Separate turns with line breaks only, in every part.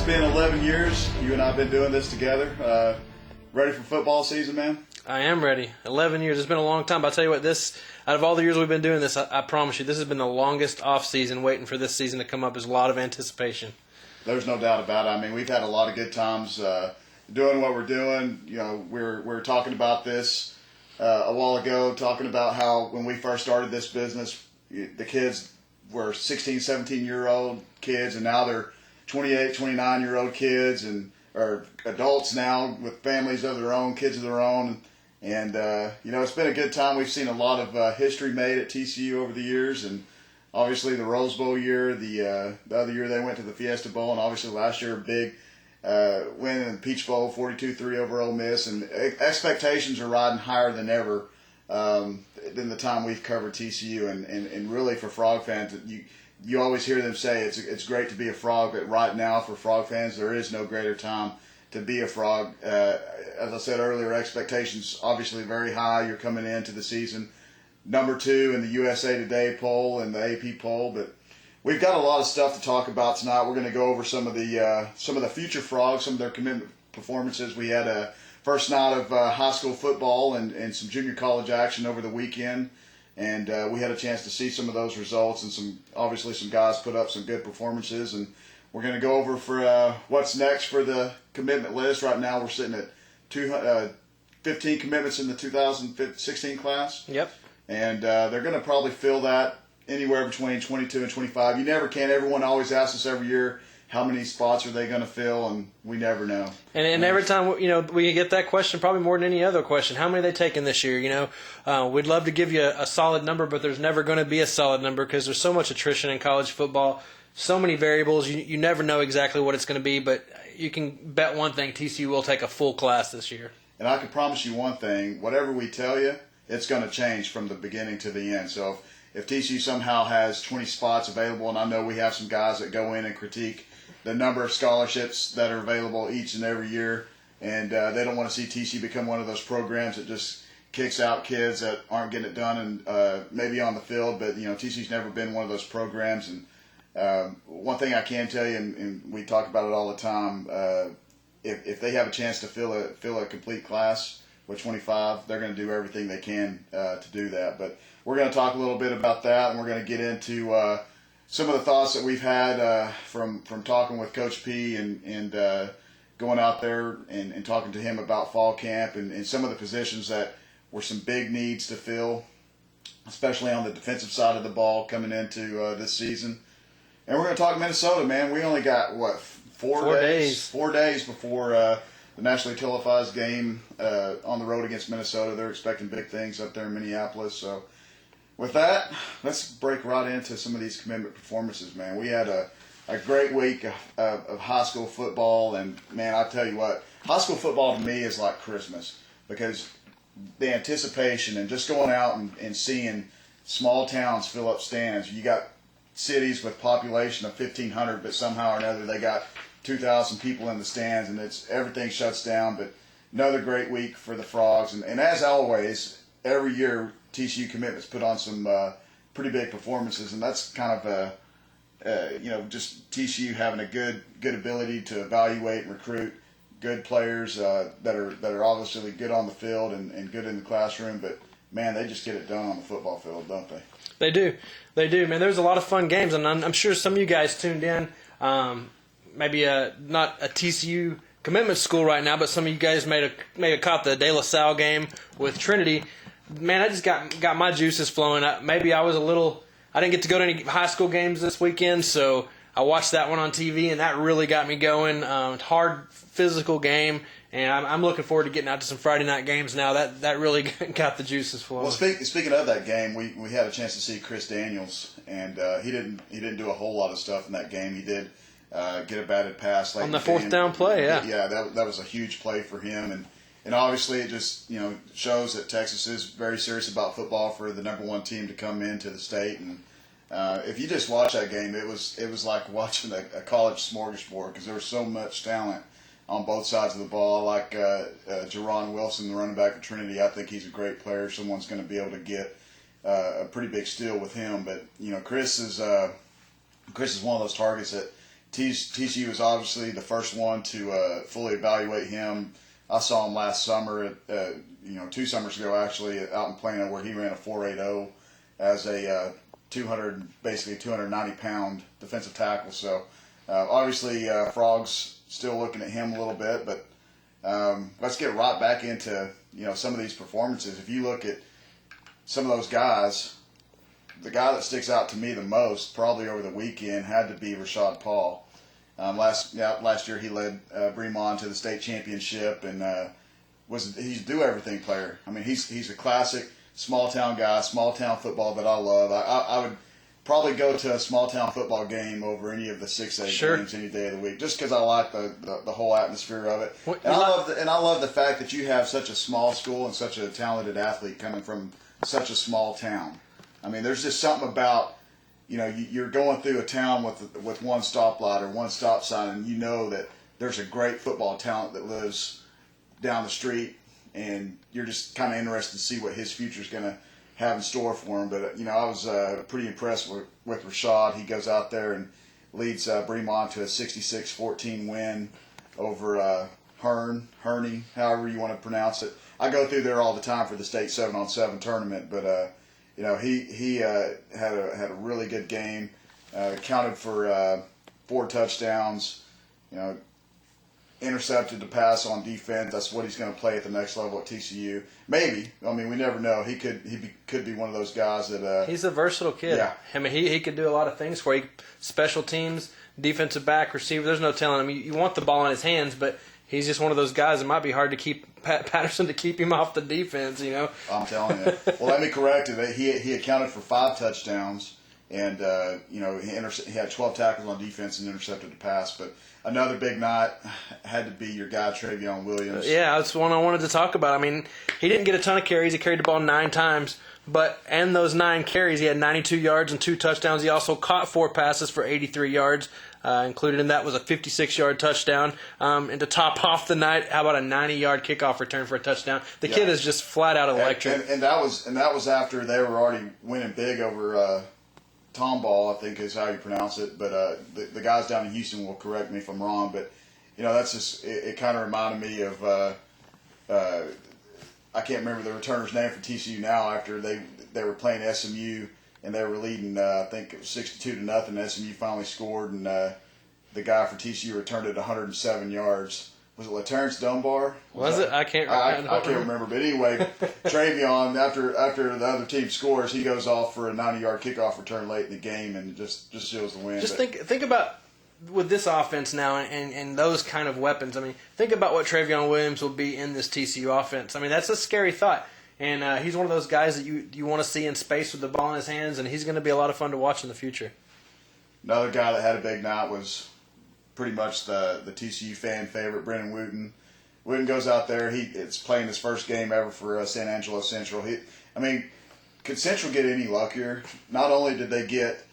It's been 11 years. You and I have been doing this together. Ready for football season, man?
I am ready. 11 years. It's been a long time. But I'll tell you what, out of all the years we've been doing this, I promise you, this has been the longest off season waiting for this season to come up. There's a lot of anticipation.
There's no doubt about it. I mean, we've had a lot of good times doing what we're doing. You know, we're talking about this a while ago, talking about how when we first started this business, the kids were 16, 17-year-old kids, and now they're 28, 29-year-old kids or adults now with families of their own, kids of their own. And, it's been a good time. We've seen a lot of history made at TCU over the years. And obviously the Rose Bowl year, the other year they went to the Fiesta Bowl. And obviously last year a big win in the Peach Bowl, 42-3 over Ole Miss. And expectations are riding higher than ever than the time we've covered TCU. And really for Frog fans, you always hear them say it's great to be a Frog, but right now for Frog fans, there is no greater time to be a Frog. As I said earlier, expectations obviously very high. You're coming into the season number 2 in the USA Today poll and the AP poll, but we've got a lot of stuff to talk about tonight. We're going to go over some of the future Frogs, some of their commitment performances. We had a first night of high school football and some junior college action over the weekend. And we had a chance to see some of those results, and obviously some guys put up some good performances. And we're going to go over for what's next for the commitment list. Right now we're sitting at 15 commitments in the 2016 class.
Yep.
And they're going to probably fill that anywhere between 22 and 25. You never can. Everyone always asks us every year, how many spots are they going to fill, and we never know.
And every time, we get that question, probably more than any other question, how many are they taking this year? We'd love to give you a solid number, but there's never going to be a solid number because there's so much attrition in college football, so many variables. You never know exactly what it's going to be, but you can bet one thing, TCU will take a full class this year.
And I can promise you one thing, whatever we tell you, it's going to change from the beginning to the end. So if TCU somehow has 20 spots available, and I know we have some guys that go in and critique the number of scholarships that are available each and every year, and they don't want to see TCU become one of those programs that just kicks out kids that aren't getting it done and maybe on the field. But TCU's never been one of those programs. And one thing I can tell you, and we talk about it all the time, if they have a chance to fill a complete class with 25, they're going to do everything they can to do that. But we're going to talk a little bit about that, and we're going to get into some of the thoughts that we've had from talking with Coach P and going out there and talking to him about fall camp and some of the positions that were some big needs to fill, especially on the defensive side of the ball coming into this season. And we're going to talk Minnesota, man. We only got, 4 days? 4 days before the nationally televised game on the road against Minnesota. They're expecting big things up there in Minneapolis, so with that, let's break right into some of these commitment performances, man. We had a great week of high school football, and, man, I tell you what, high school football to me is like Christmas because the anticipation and just going out and seeing small towns fill up stands. You got cities with population of 1,500, but somehow or another they got 2,000 people in the stands, and everything shuts down. But another great week for the Frogs, and as always, every year TCU commitments put on some pretty big performances, and that's kind of just TCU having a good ability to evaluate and recruit good players that are obviously good on the field and good in the classroom, but man, they just get it done on the football field, don't they? They do, man. There's a lot of fun games, and I'm sure some of you guys tuned in. Maybe not a TCU commitment school right now, but some of you guys may have caught the De La Salle game with Trinity. Man, I just got my juices flowing. I didn't get to go to any high school games this weekend, so I watched that one on TV, and that really got me going. Hard, physical game, and I'm looking forward to getting out to some Friday night games now. That really got the juices flowing. Well, speaking of that game, we had a chance to see Chris Daniels, and he didn't do a whole lot of stuff in that game. He did get a batted pass late
on the fourth down play.
Yeah, that was a huge play for him, and obviously it just shows that Texas is very serious about football for the number 1 team to come into the state. And if you just watch that game, it was like watching a college smorgasbord because there was so much talent on both sides of the ball. Like Jerron Wilson, the running back for Trinity, I think he's a great player. Someone's going to be able to get a pretty big steal with him. But Chris is one of those targets that TCU was obviously the first one to fully evaluate him. I saw him last summer, 2 summers ago actually, out in Plano, where he ran a 4.80 as a 290-pound defensive tackle. So obviously Frog's still looking at him a little bit, but let's get right back into some of these performances. If you look at some of those guys, the guy that sticks out to me the most, probably over the weekend, had to be Rashad Paul. Last year he led Bremond to the state championship, and he's a do-everything player. I mean, he's a classic small-town guy, small-town football that I love. I would probably go to a small-town football game over any of the 6A
Sure.
games any day of the week, just because I like the whole atmosphere of it.
Well,
And I love the fact that you have such a small school and such a talented athlete coming from such a small town. I mean, there's just something about, you're going through a town with one stoplight or one stop sign, and you know that there's a great football talent that lives down the street, and you're just kind of interested to see what his future's going to have in store for him. But, I was pretty impressed with Rashad. He goes out there and leads Bremond to a 66-14 win over Herney, however you want to pronounce it. I go through there all the time for the state 7-on-7 tournament, but he had a really good game. Counted for 4 touchdowns. Intercepted the pass on defense. That's what he's going to play at the next level at TCU. Maybe. I mean, we never know. He could be one of those guys that.
He's a versatile kid.
Yeah.
I mean, he could do a lot of things for you. Special teams, defensive back, receiver. There's no telling him. You want the ball in his hands, but he's just one of those guys. It might be hard to keep Patterson to keep him off the defense.
I'm telling you. Well, let me correct it. He accounted for 5 touchdowns, and he had 12 tackles on defense and intercepted the pass. But another big night had to be your guy Travion Williams.
Yeah, that's one I wanted to talk about. I mean, he didn't get a ton of carries. He carried the ball 9 times. And those 9 carries, he had 92 yards and 2 touchdowns. He also caught 4 passes for 83 yards. Included in that was a 56-yard touchdown. And to top off the night, how about a 90-yard kickoff return for a touchdown? The kid is just flat out electric.
And that was after they were already winning big over Tomball, I think is how you pronounce it. But the guys down in Houston will correct me if I'm wrong. But that's just it kind of reminded me of I can't remember the returner's name for TCU now. After they were playing SMU and they were leading, I think it was 62-0. SMU finally scored, and the guy for TCU returned it 107 yards. Was it LaTerrence Dunbar?
Was it? I can't remember.
I can't remember. But anyway, Travion, after the other team scores, he goes off for a 90-yard kickoff return late in the game, and just shows the win.
Just think about with this offense now and those kind of weapons. I mean, think about what Travion Williams will be in this TCU offense. I mean, that's a scary thought. And he's one of those guys that you want to see in space with the ball in his hands, and he's going to be a lot of fun to watch in the future.
Another guy that had a big night was pretty much the TCU fan favorite, Brennan Wooten. Wooten goes out there. It's playing his first game ever for San Angelo Central. Could Central get any luckier? Not only did they get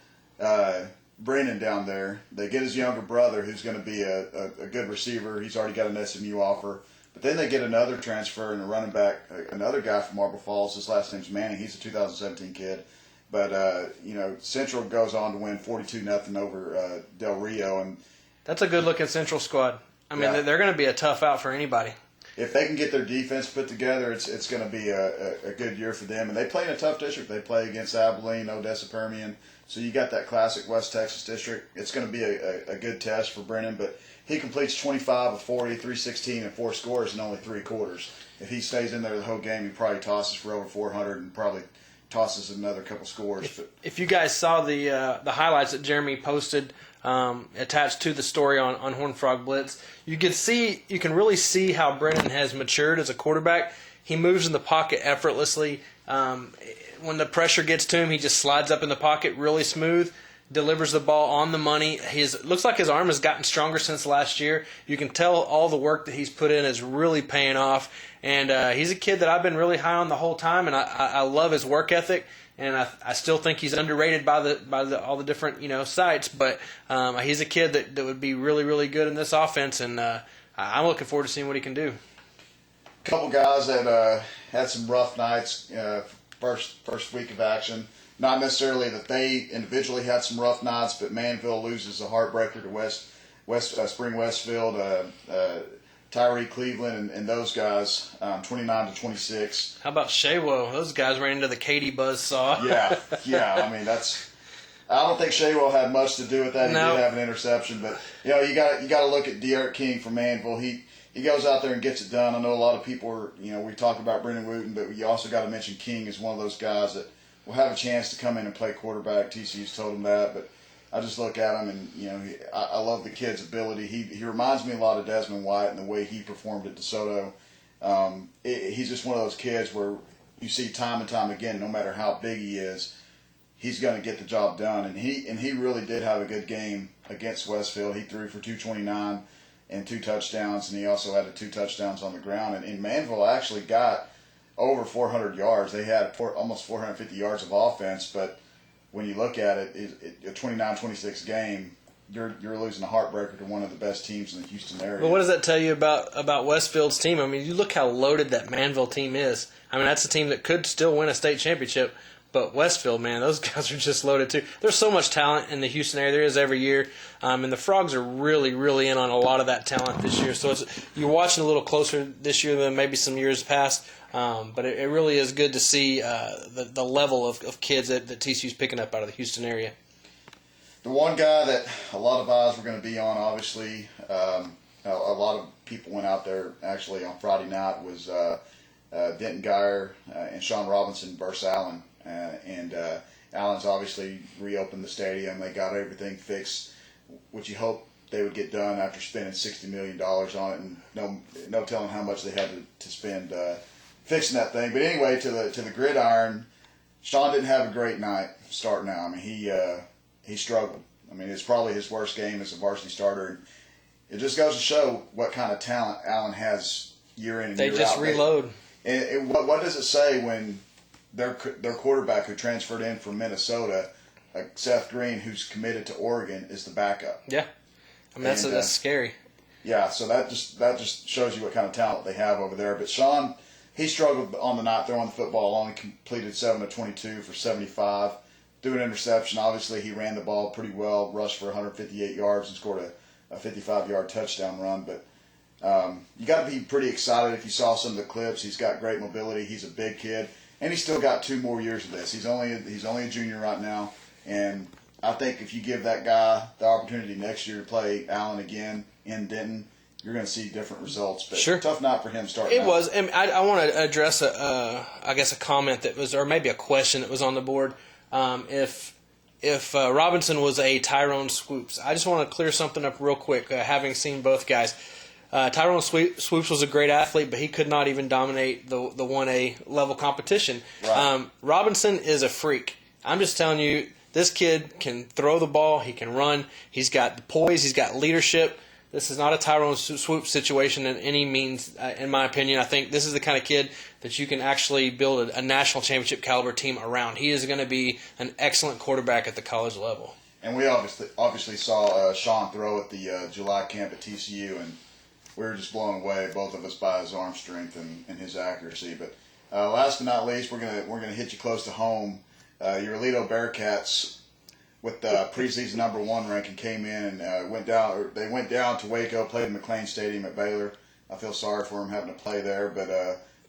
Brennan down there, they get his younger brother, who's going to be a good receiver. He's already got an SMU offer. But then they get another transfer and a running back, another guy from Marble Falls. His last name's Manning. He's a 2017 kid. But, Central goes on to win 42-0 over Del Rio. And
that's a good-looking Central squad. I mean, they're going to be a tough out for anybody.
If they can get their defense put together, it's going to be a good year for them. And they play in a tough district. They play against Abilene, Odessa Permian. So you got that classic West Texas district. It's going to be a good test for Brennan. But he completes 25 of 40, 316, and 4 scores in only 3 quarters. If he stays in there the whole game, he probably tosses for over 400 and probably tosses another couple scores.
If you guys saw the highlights that Jeremy posted attached to the story on Horned Frog Blitz, you can really see how Brennan has matured as a quarterback. He moves in the pocket effortlessly. When the pressure gets to him, he just slides up in the pocket really smooth, delivers the ball on the money. Looks like his arm has gotten stronger since last year. You can tell all the work that he's put in is really paying off. And he's a kid that I've been really high on the whole time, and I love his work ethic. And I still think he's underrated by all the different sites. But he's a kid that would be really, really good in this offense, and I'm looking forward to seeing what he can do.
A couple guys that had some rough nights first week of action. not necessarily that they individually had some rough nights, but Manville loses a heartbreaker to Spring Westfield, Tyree Cleveland, and those guys, 29-26.
How about Shaywo? Those guys ran into the Katy buzzsaw.
Yeah. I mean, I don't think Shaywo had much to do with that. He did have an interception, but you got to look at De'Eric King from Manville. He goes out there and gets it done. I know a lot of people are, we talked about Brendan Wooten, but you also got to mention King as one of those guys that will have a chance to come in and play quarterback. TCU's told him that, but I just look at him and, I love the kid's ability. He reminds me a lot of Desmond White and the way he performed at DeSoto. He's just one of those kids where you see time and time again, no matter how big he is, he's going to get the job done. And he really did have a good game against Westfield. He threw for 229 and 2 touchdowns, and he also had 2 touchdowns on the ground. And Manville actually got over 400 yards. They had almost 450 yards of offense, but when you look at it, a 29-26 game, you're losing a heartbreaker to one of the best teams in the Houston area.
But what does that tell you about Westfield's team? I mean, you look how loaded that Manville team is. I mean, that's a team that could still win a state championship. But Westfield, man, those guys are just loaded too. There's so much talent in the Houston area. There is every year. And the Frogs are really, really in on a lot of that talent this year. So you're watching a little closer this year than maybe some years past. But it really is good to see the level of kids that TCU's picking up out of the Houston area.
The one guy that a lot of eyes were going to be on, obviously, a lot of people went out there actually on Friday night, was Denton Geyer and Sean Robinson versus Allen. And Allen's obviously reopened the stadium. They got everything fixed, which you hope they would get done after spending $60 million on it, and no telling how much they had to spend fixing that thing. But anyway, to the gridiron, Sean didn't have a great night starting out. I mean, he struggled. I mean, it's probably his worst game as a varsity starter. And it just goes to show what kind of talent Allen has year in and year out.
They just reload.
And what does it say when their quarterback who transferred in from Minnesota, Seth Green, who's committed to Oregon, is the backup?
Yeah, I mean that's scary.
Yeah, so that just shows you what kind of talent they have over there. But Sean, he struggled on the night throwing the football. Only completed 7 of 22 for 75. Threw an interception. Obviously, he ran the ball pretty well, rushed for 158 yards and scored a 55-yard touchdown run. But you got to be pretty excited if you saw some of the clips. He's got great mobility. He's a big kid. And he's still got 2 more years of this. He's only a junior right now, and I think if you give that guy the opportunity next year to play Allen again in Denton, you're going to see different results. But
sure.
Tough night for him starting.
It was, and I want to address a comment that was, or maybe a question that was on the board. If Robinson was a Tyrone Swoops, I just want to clear something up real quick. Having seen both guys. Tyrone Swoops was a great athlete, but he could not even dominate the 1A level competition.
Right.
Robinson is a freak. I'm just telling you, this kid can throw the ball. He can run. He's got the poise. He's got leadership. This is not a Tyrone Swoops situation in any means, in my opinion. I think this is the kind of kid that you can actually build a national championship caliber team around. He is going to be an excellent quarterback at the college level.
And we obviously saw Sean throw at the July camp at TCU, and we were just blown away, both of us, by his arm strength and his accuracy. But last but not least, we're gonna hit you close to home. Your Alito Bearcats, with the preseason number 1 ranking, came in and went down to Waco, played in McLean Stadium at Baylor. I feel sorry for them having to play there, but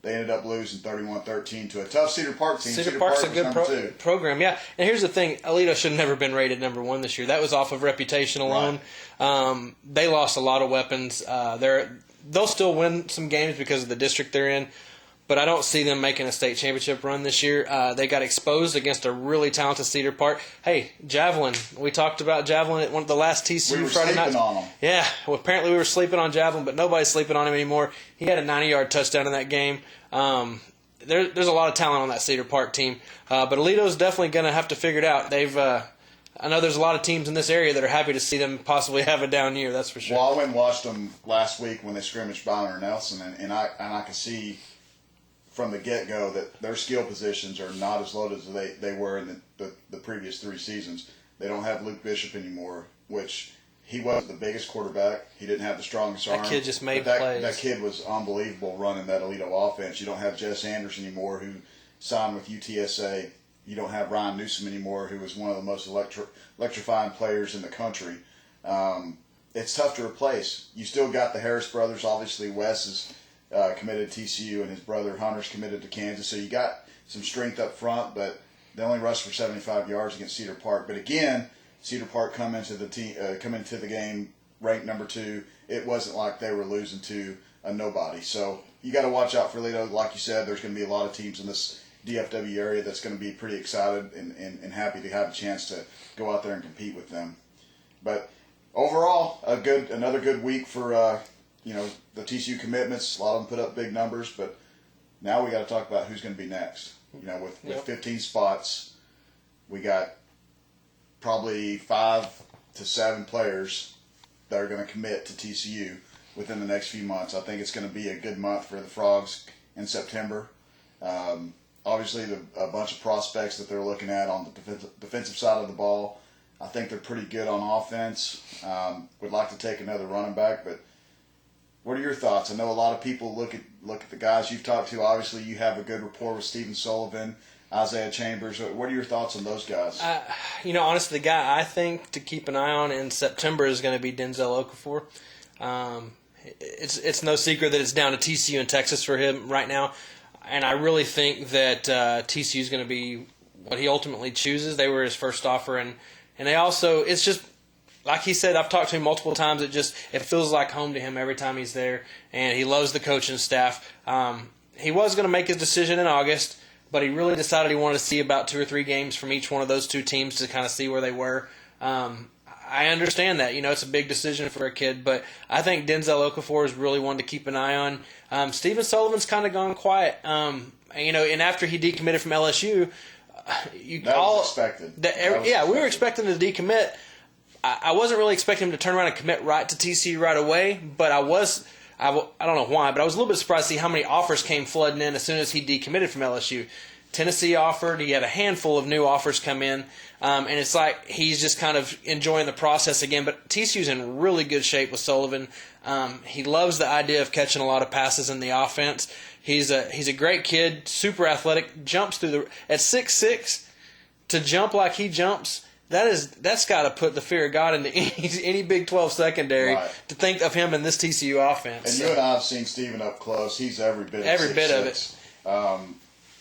they ended up losing 31-13 to a tough Cedar Park team.
Cedar Park's a good program, yeah. And here's the thing, Alito should have never been rated number 1 this year. That was off of reputation alone. Right. They lost a lot of weapons. They'll still win some games because of the district they're in, but I don't see them making a state championship run this year. They got exposed against a really talented Cedar Park. Hey, Javelin. We talked about Javelin at one of the last TCU Friday nights.
On him.
Yeah, well, apparently we were sleeping on Javelin, but nobody's sleeping on him anymore. He had a 90-yard touchdown in that game. There's a lot of talent on that Cedar Park team, but Alito's definitely going to have to figure it out. I know there's a lot of teams in this area that are happy to see them possibly have a down year. That's for sure.
Well, I went and watched them last week when they scrimmaged Byron and Nelson, and I can see from the get-go that their skill positions are not as loaded as they were in the previous 3 seasons. They don't have Luke Bishop anymore, which he wasn't the biggest quarterback. He didn't have the strongest arm.
That kid just made plays.
That kid was unbelievable running that Alito offense. You don't have Jess Anderson anymore, who signed with UTSA. you don't have Ryan Newsom anymore, who was one of the most electrifying players in the country. It's tough to replace. You still got the Harris brothers. Obviously, Wes is committed to TCU, and his brother Hunter's committed to Kansas. So you got some strength up front, but they only rushed for 75 yards against Cedar Park. But again, Cedar Park come into the game ranked number 2. It wasn't like they were losing to a nobody. So you got to watch out for Lido. Like you said, there's going to be a lot of teams in this DFW area that's going to be pretty excited and happy to have a chance to go out there and compete with them. But overall, another good week for the TCU commitments. A lot of them put up big numbers, but now we got to talk about who's going to be next. With 15 spots, we got probably 5 to 7 players that are going to commit to TCU within the next few months. I think it's going to be a good month for the Frogs in September. Obviously, a bunch of prospects that they're looking at on the defensive side of the ball. I think they're pretty good on offense. Would like to take another running back, but what are your thoughts? I know a lot of people look at the guys you've talked to. Obviously, you have a good rapport with Stephen Sullivan, Isaiah Chambers. What are your thoughts on those guys?
Honestly, the guy I think to keep an eye on in September is going to be Denzel Okafor. It's no secret that it's down to TCU and Texas for him right now, and I really think that TCU is going to be what he ultimately chooses. They were his first offer, and they also, it's just, like he said, I've talked to him multiple times. It feels like home to him every time he's there, and he loves the coaching staff. He was going to make his decision in August, but he really decided he wanted to see about 2 or 3 games from each one of those 2 teams to kind of see where they were. I understand that. It's a big decision for a kid, but I think Denzel Okafor is really one to keep an eye on. Stephen Sullivan's kind of gone quiet. And after he decommitted from LSU,
that was expected.
We were expecting him to decommit. I wasn't really expecting him to turn around and commit right to TCU right away, but I don't know why, but I was a little bit surprised to see how many offers came flooding in as soon as he decommitted from LSU. Tennessee offered. He had a handful of new offers come in, and it's like he's just kind of enjoying the process again. But TCU's in really good shape with Sullivan. He loves the idea of catching a lot of passes in the offense. He's a great kid, super athletic, jumps through at 6'6", to jump like he jumps. That's got to put the fear of God into any Big 12 secondary, right, to think of him in this TCU offense.
And you and I have seen Stephen up close. He's every bit of it.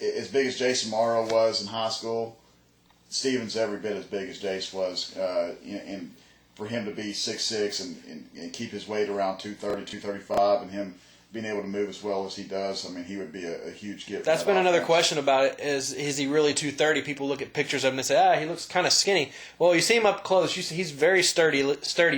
As big as Jason Morrow was in high school, Stephen's every bit as big as Jace was. And for him to be 6'6" and keep his weight around 230, 235, and him being able to move as well as he does, he would be a huge gift.
That's been another question about it, is he really 230? People look at pictures of him and say, he looks kind of skinny. Well, you see him up close, he's very sturdy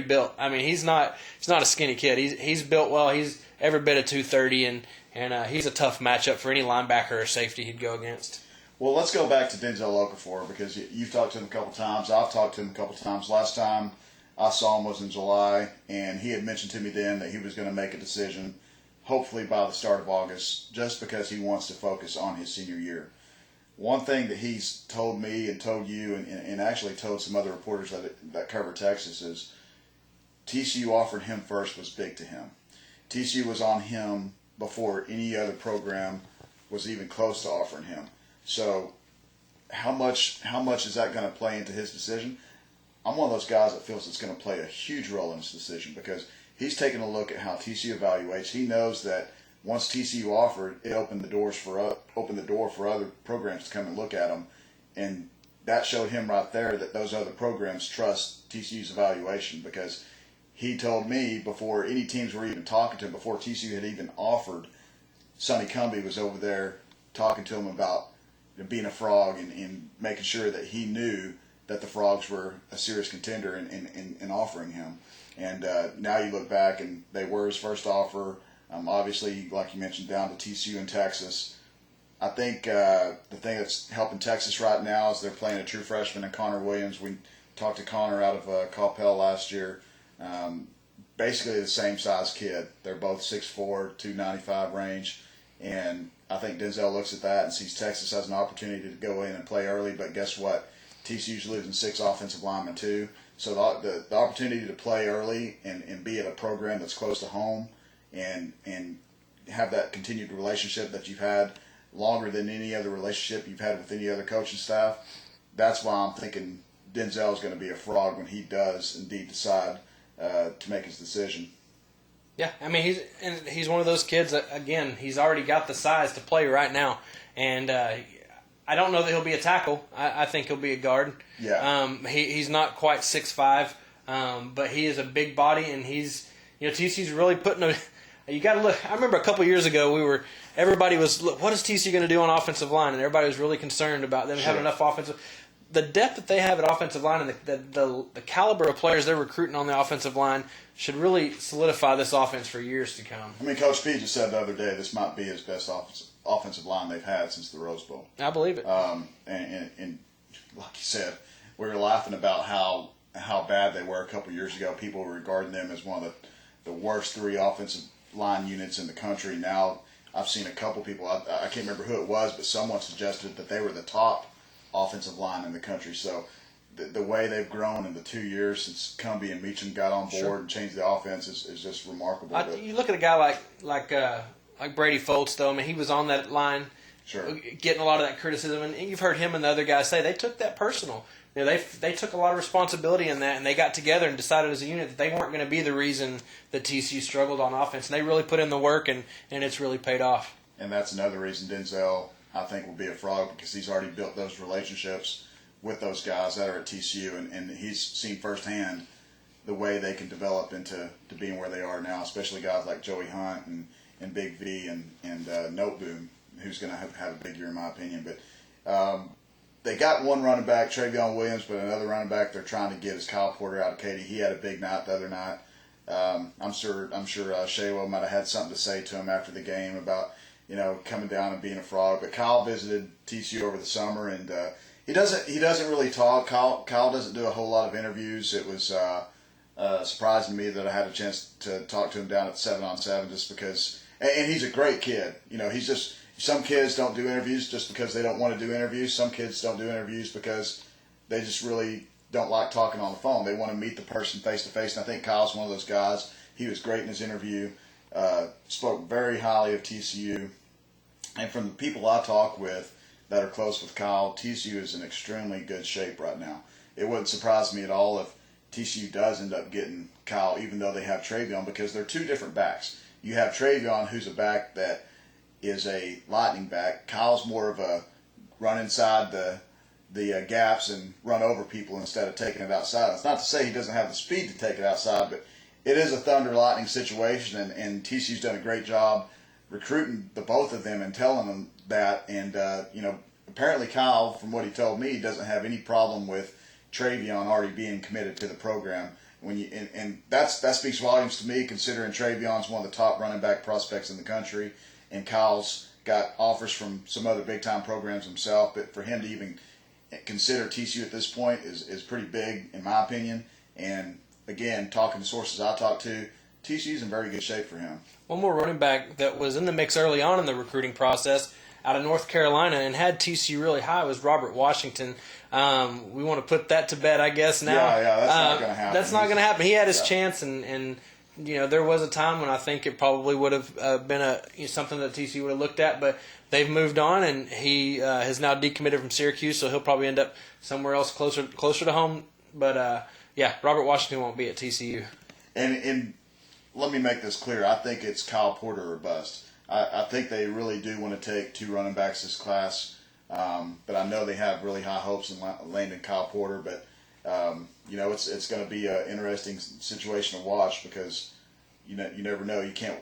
built. He's not a skinny kid. He's built well. He's every bit of 230, and he's a tough matchup for any linebacker or safety he'd go against.
Well, let's go back to Denzel Okafor, because you've talked to him a couple times. I've talked to him a couple times. Last time I saw him was in July, and he had mentioned to me then that he was going to make a decision hopefully by the start of August, just because he wants to focus on his senior year. One thing that he's told me and told you and actually told some other reporters that cover Texas is TCU offering him first was big to him. TCU was on him before any other program was even close to offering him. So how much is that going to play into his decision? I'm one of those guys that feels it's going to play a huge role in his decision, because he's taking a look at how TCU evaluates. He knows that once TCU offered, it opened the door for other programs to come and look at him, and that showed him right there that those other programs trust TCU's evaluation, because he told me before any teams were even talking to him, before TCU had even offered, Sonny Cumbie was over there talking to him about being a Frog and making sure that he knew that the Frogs were a serious contender in offering him. And now you look back, and they were his first offer. Obviously, like you mentioned, down to TCU and Texas. I think the thing that's helping Texas right now is they're playing a true freshman in Connor Williams. We talked to Connor out of Coppell last year. Basically the same size kid. They're both 6'4", 295 range. And I think Denzel looks at that and sees Texas has an opportunity to go in and play early. But guess what? TCU's losing 6 offensive linemen too. So the opportunity to play early and be at a program that's close to home and have that continued relationship that you've had longer than any other relationship you've had with any other coaching staff. That's why I'm thinking Denzel is going to be a frog when he does indeed decide to make his decision.
Yeah, I mean, he's one of those kids that, again, he's already got the size to play right now. And I don't know that he'll be a tackle. I think he'll be a guard.
Yeah.
He's not quite 6'5", but he is a big body, and TCU's really putting a. You got to look. I remember a couple years ago, everybody was, look, what is TCU going to do on offensive line? And everybody was really concerned about them having enough offensive. The depth that they have at offensive line and the caliber of players they're recruiting on the offensive line should really solidify this offense for years to come.
I mean, Coach P just said the other day this might be his best offensive line they've had since the Rose Bowl.
I believe it.
And like you said, we were laughing about how bad they were a couple years ago. People were regarding them as one of the worst 3 offensive line units in the country. Now I've seen a couple people, I can't remember who it was, but someone suggested that they were the top offensive line in the country. So the way they've grown in the 2 years since Cumbie and Meacham got on board and changed the offense is just remarkable.
You look at a guy like Brady Foltz, though. I mean, he was on that line, getting a lot of that criticism, and you've heard him and the other guys say they took that personal. They took a lot of responsibility in that, and they got together and decided as a unit that they weren't going to be the reason that TCU struggled on offense. And they really put in the work, and it's really paid off.
And that's another reason Denzel, I think, will be a frog, because he's already built those relationships with those guys that are at TCU, and he's seen firsthand the way they can develop into being where they are now, especially guys like Joey Hunt and Big V and Noteboom, who's going to have a big year in my opinion. But they got one running back, Travion Williams, but another running back they're trying to get is Kyle Porter out of Katy. He had a big night the other night. I'm sure Shaywo might have had something to say to him after the game about coming down and being a frog. But Kyle visited TCU over the summer, and he doesn't really talk. Kyle doesn't do a whole lot of interviews. It was surprising to me that I had a chance to talk to him down at 7-on-7 just because. And he's a great kid. He's just. Some kids don't do interviews just because they don't want to do interviews. Some kids don't do interviews because they just really don't like talking on the phone. They want to meet the person face to face. And I think Kyle's one of those guys. He was great in his interview. Spoke very highly of TCU. And from the people I talk with that are close with Kyle, TCU is in extremely good shape right now. It wouldn't surprise me at all if TCU does end up getting Kyle, even though they have Travion, because they're 2 different backs. You have Travion, who's a back that is a lightning back. Kyle's more of a run inside the gaps and run over people instead of taking it outside. It's not to say he doesn't have the speed to take it outside, but it is a thunder lightning situation, and TCU's done a great job recruiting the both of them and telling them that. And apparently Kyle, from what he told me, doesn't have any problem with Travion already being committed to the program. And that speaks volumes to me, considering Travion's one of the top running back prospects in the country. And Kyle's got offers from some other big-time programs himself. But for him to even consider TCU at this point is pretty big, in my opinion. And, again, talking to sources I talked to, TCU's in very good shape for him.
One more running back that was in the mix early on in the recruiting process out of North Carolina and had TCU really high was Robert Washington. We want to put that to bed, I guess, now.
Yeah, that's not going to happen.
That's not going to happen. He had his chance, and there was a time when I think it probably would have been something that TCU would have looked at, but they've moved on, and he has now decommitted from Syracuse, so he'll probably end up somewhere else closer to home. But, Robert Washington won't be at TCU.
And let me make this clear. I think it's Kyle Porter or bust. I think they really do want to take 2 running backs this class, but I know they have really high hopes in landing Kyle Porter, but it's going to be an interesting situation to watch because you never know. You can't,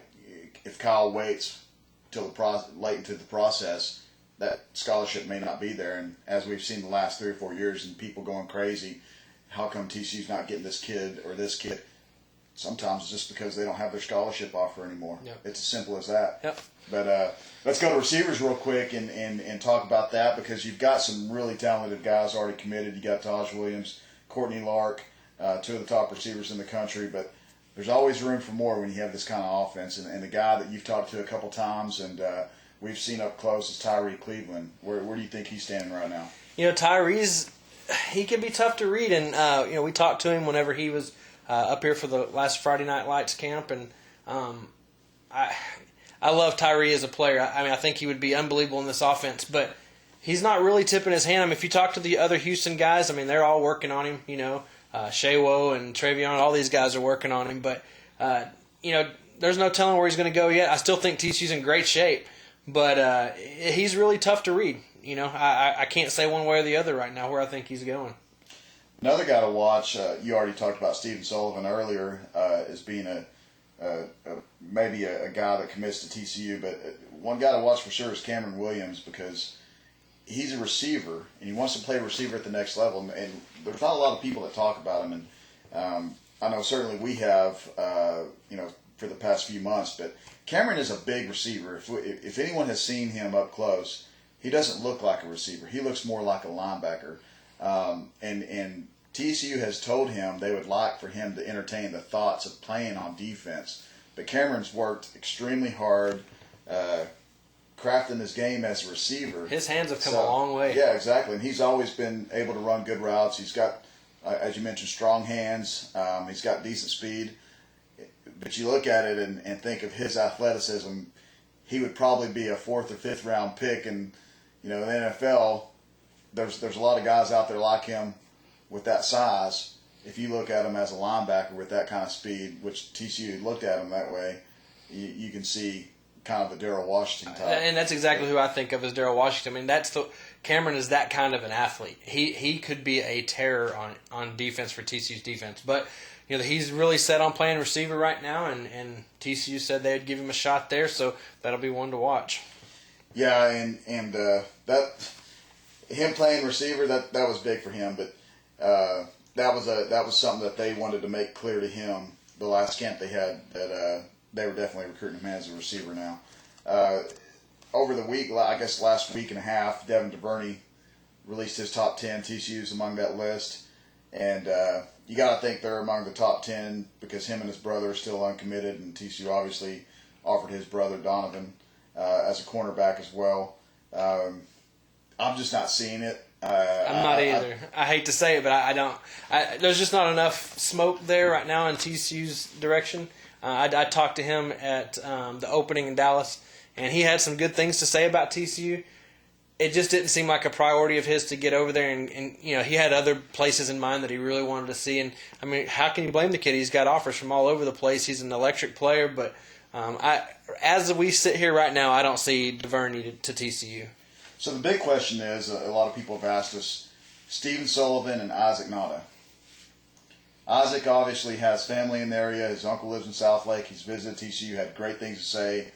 if Kyle waits till late into the process, that scholarship may not be there. And as we've seen the last 3 or 4 years, and people going crazy, how come TCU's not getting this kid or this kid? Sometimes it's just because they don't have their scholarship offer anymore.
Yep.
It's as simple as that.
Yep.
But let's go to receivers real quick and talk about that, because you've got some really talented guys already committed. You got Taj Williams, Courtney Lark, 2 of the top receivers in the country, but there's always room for more when you have this kind of offense. And the guy that you've talked to a couple times and we've seen up close is Tyree Cleveland. Where do you think he's standing right now?
Tyree's, he can be tough to read, and we talked to him whenever he was up here for the last Friday Night Lights camp, and I I love Tyree as a player. I mean, I think he would be unbelievable in this offense, but he's not really tipping his hand. I mean, if you talk to the other Houston guys, I mean, they're all working on him. Shaywo and Travion, all these guys are working on him. But, there's no telling where he's going to go yet. I still think TCU's in great shape, but he's really tough to read. I can't say one way or the other right now where I think he's going.
Another guy to watch, you already talked about Stephen Sullivan earlier as being maybe a guy that commits to TCU, but one guy to watch for sure is Cameron Williams because he's a receiver and he wants to play receiver at the next level. And there's not a lot of people that talk about him, and I know certainly we have, for the past few months. But Cameron is a big receiver. If anyone has seen him up close, he doesn't look like a receiver. He looks more like a linebacker. And TCU has told him they would like for him to entertain the thoughts of playing on defense. But Cameron's worked extremely hard, crafting his game as a receiver.
His hands have come a long way.
Yeah, exactly. And he's always been able to run good routes. He's got, as you mentioned, strong hands. He's got decent speed. But you look at it and think of his athleticism, he would probably be a 4th or 5th round pick. And, in the NFL, there's a lot of guys out there like him with that size. If you look at him as a linebacker with that kind of speed, which TCU looked at him that way, you can see kind of a Darryl Washington type.
And that's exactly who I think of as Darryl Washington. I mean, Cameron is that kind of an athlete. He could be a terror on defense for TCU's defense. But, he's really set on playing receiver right now, and TCU said they'd give him a shot there, so that'll be one to watch.
Yeah, and that him playing receiver, that was big for him, but that was something that they wanted to make clear to him the last camp they had, that they were definitely recruiting him as a receiver now. Over the week, I guess last week and a half, Devin DuVernay released his top 10. TCU's among that list, and you got to think they're among the top 10 because him and his brother are still uncommitted, and TCU obviously offered his brother Donovan as a cornerback as well. I'm just not seeing it.
I'm not either. I hate to say it, but I don't. There's just not enough smoke there right now in TCU's direction. I talked to him at the opening in Dallas, and he had some good things to say about TCU. It just didn't seem like a priority of his to get over there, and he had other places in mind that he really wanted to see. And I mean, how can you blame the kid? He's got offers from all over the place. He's an electric player, but as we sit here right now, I don't see DuVernay to TCU.
So the big question is, a lot of people have asked us, Stephen Sullivan and Isaac Nada. Isaac obviously has family in the area. His uncle lives in South Lake. He's visited TCU, had great things to say.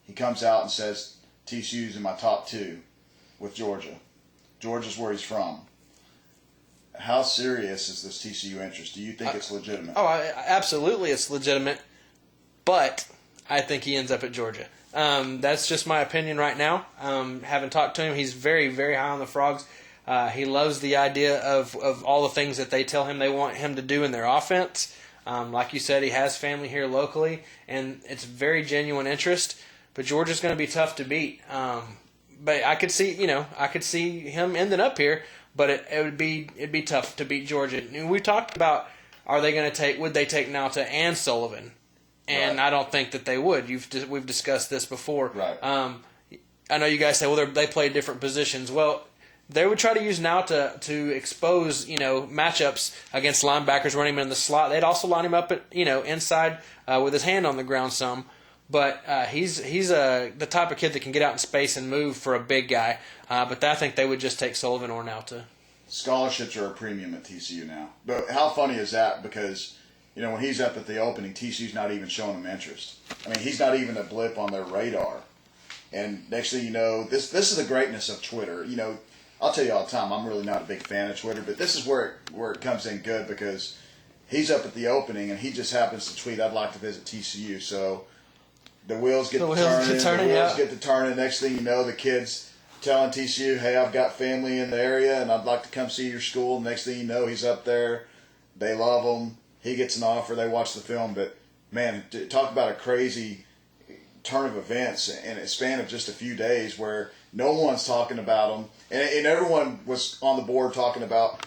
He comes out and says, TCU's in my top 2 with Georgia. Georgia's where he's from. How serious is this TCU interest? Do you think it's legitimate?
Absolutely it's legitimate, but I think he ends up at Georgia. That's just my opinion right now. Having talked to him, he's very, very high on the Frogs. He loves the idea of all the things that they tell him they want him to do in their offense. Like you said, he has family here locally, and it's very genuine interest. But Georgia's going to be tough to beat. But I could see him ending up here. But it'd be tough to beat Georgia. And we talked about would they take Nauta and Sullivan? And right. I don't think that they would. We've discussed this before.
Right.
I know you guys say, well, they play different positions. Well, they would try to use Nauta to expose, matchups against linebackers, running him in the slot. They'd also line him up at, inside with his hand on the ground some. But he's the type of kid that can get out in space and move for a big guy. But I think they would just take Sullivan or Nauta.
Scholarships are a premium at TCU now. But how funny is that? Because when he's up at the opening, TCU's not even showing him interest. I mean, he's not even a blip on their radar. And next thing you know, this is the greatness of Twitter. I'll tell you all the time, I'm really not a big fan of Twitter, but this is where it comes in good because he's up at the opening and he just happens to tweet, I'd like to visit TCU. So the wheels get to turning. Next thing you know, the kid's telling TCU, hey, I've got family in the area and I'd like to come see your school. Next thing you know, he's up there. They love him. He gets an offer. They watch the film. But, man, talk about a crazy turn of events in a span of just a few days where no one's talking about him. And everyone was on the board talking about,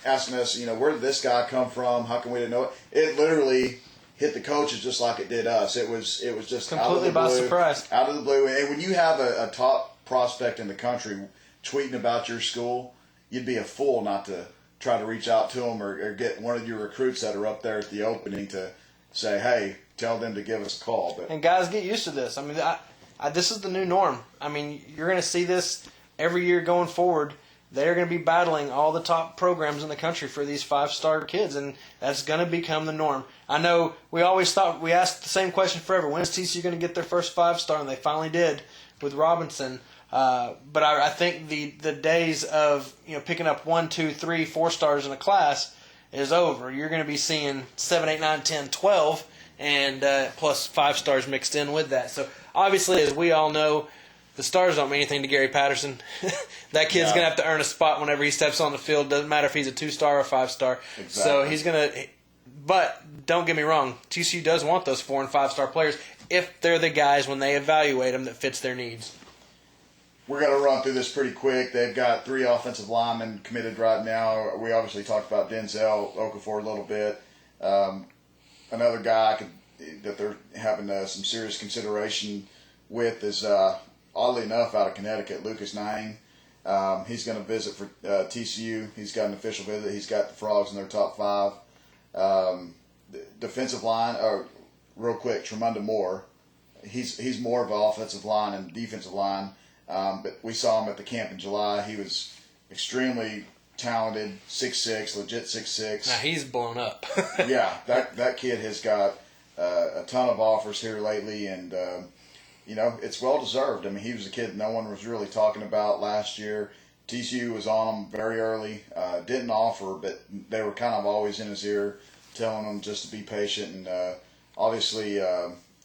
asking us, where did this guy come from? How come we didn't know it? It literally, hit the coaches just like it did us. It was just
completely by surprise.
Out of the blue. And when you have a top prospect in the country tweeting about your school, you'd be a fool not to try to reach out to them or get one of your recruits that are up there at the opening to say, hey, tell them to give us a call. But
and guys, get used to this. I mean, this is the new norm. I mean, you're going to see this every year going forward. They're going to be battling all the top programs in the country for these 5-star kids, and that's going to become the norm. I know we always thought, we asked the same question forever, when is TCU going to get their first 5-star? And they finally did with Robinson. But I think the days of picking up 1, 2, 3, 4 stars in a class is over. You're going to be seeing 7, 8, 9, 10, 12, and plus 5 stars mixed in with that. So obviously, as we all know, the stars don't mean anything to Gary Patterson. That kid's going to have to earn a spot whenever he steps on the field. Doesn't matter if he's a 2-star or 5-star.
Exactly.
So he's going to – but don't get me wrong. TCU does want those 4- and 5-star players if they're the guys, when they evaluate them, that fits their needs.
We're going to run through this pretty quick. They've got 3 offensive linemen committed right now. We obviously talked about Denzel Okafor a little bit. Another guy that they're having some serious consideration with is – oddly enough, out of Connecticut, Lucas Nying. He's going to visit for TCU. He's got an official visit. He's got the Frogs in their top 5. Defensive line, real quick, Tremunda Moore. He's more of an offensive line and defensive line, but we saw him at the camp in July. He was extremely talented, 6'6", legit 6'6".
Now he's blown up.
Yeah, that kid has got a ton of offers here lately, and it's well deserved. I mean, he was a kid no one was really talking about last year. TCU was on him very early. Didn't offer, but they were kind of always in his ear, telling him just to be patient. And obviously,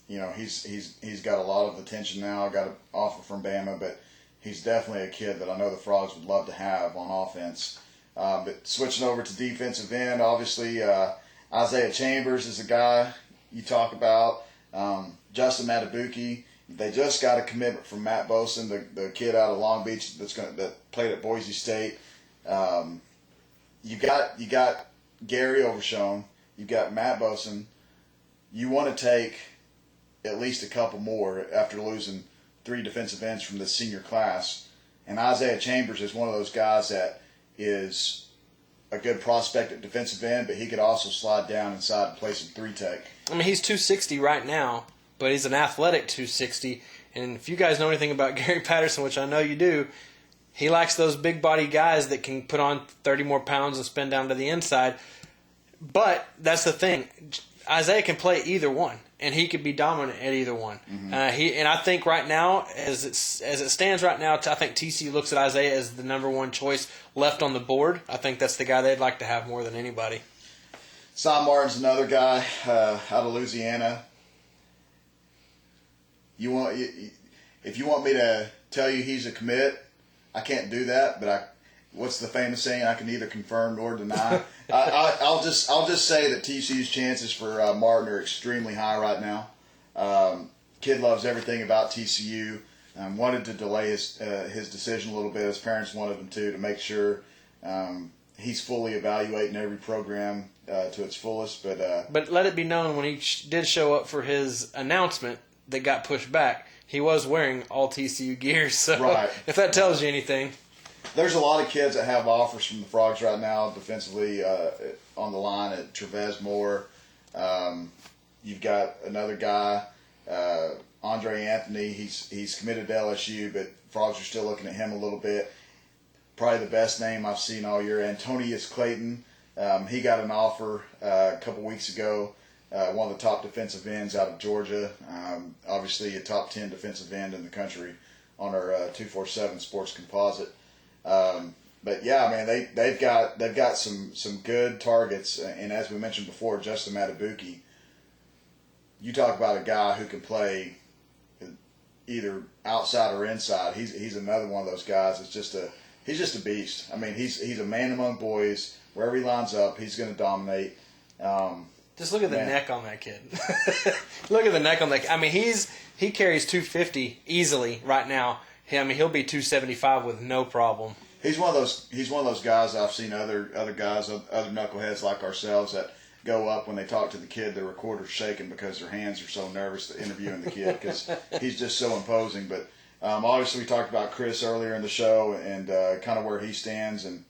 he's got a lot of attention now. Got an offer from Bama, but he's definitely a kid that I know the Frogs would love to have on offense. But switching over to defensive end, obviously Isaiah Chambers is a guy you talk about. Justin Matabuki. They just got a commitment from Matt Boson, the kid out of Long Beach that played at Boise State. You got Gary Overshone. You got Matt Boson. You want to take at least a couple more after losing 3 defensive ends from the senior class. And Isaiah Chambers is one of those guys that is a good prospect at defensive end, but he could also slide down inside and play some 3-tech.
I mean, he's 260 right now, but he's an athletic 260. And if you guys know anything about Gary Patterson, which I know you do, he likes those big body guys that can put on 30 more pounds and spin down to the inside. But that's the thing. Isaiah can play either one, and he could be dominant at either one. Mm-hmm. And I think right now, as it stands right now, I think TCU looks at Isaiah as the number 1 choice left on the board. I think that's the guy they'd like to have more than anybody.
Sam Martin's another guy out of Louisiana. If you want me to tell you he's a commit, I can't do that. But what's the famous saying? I can neither confirm nor deny. I'll just say that TCU's chances for Martin are extremely high right now. Kid loves everything about TCU. Wanted to delay his decision a little bit. His parents wanted him to make sure he's fully evaluating every program to its fullest. But
let it be known, when he did show up for his announcement that got pushed back, he was wearing all TCU gear. So
right.
If that tells you anything.
There's a lot of kids that have offers from the Frogs right now defensively on the line at Trevez Moore. You've got another guy, Andre Anthony. He's committed to LSU, but Frogs are still looking at him a little bit. Probably the best name I've seen all year, Antonius Clayton. He got an offer a couple weeks ago. One of the top defensive ends out of Georgia. Obviously a top 10 defensive end in the country on our 247 Sports Composite. But yeah, I mean they've got some good targets, and as we mentioned before, Justin Matabuki. You talk about a guy who can play either outside or inside. He's another one of those guys. He's just a beast. I mean he's a man among boys. Wherever he lines up, he's going to dominate.
Just look at the neck on that kid. Look at the neck on that kid. I mean, he carries 250 easily right now. I mean, he'll be 275 with no problem.
He's one of those guys I've seen other guys, other knuckleheads like ourselves that go up when they talk to the kid, the recorder's shaking because their hands are so nervous to interviewing the kid because he's just so imposing. But obviously we talked about Chris earlier in the show and kind of where he stands. And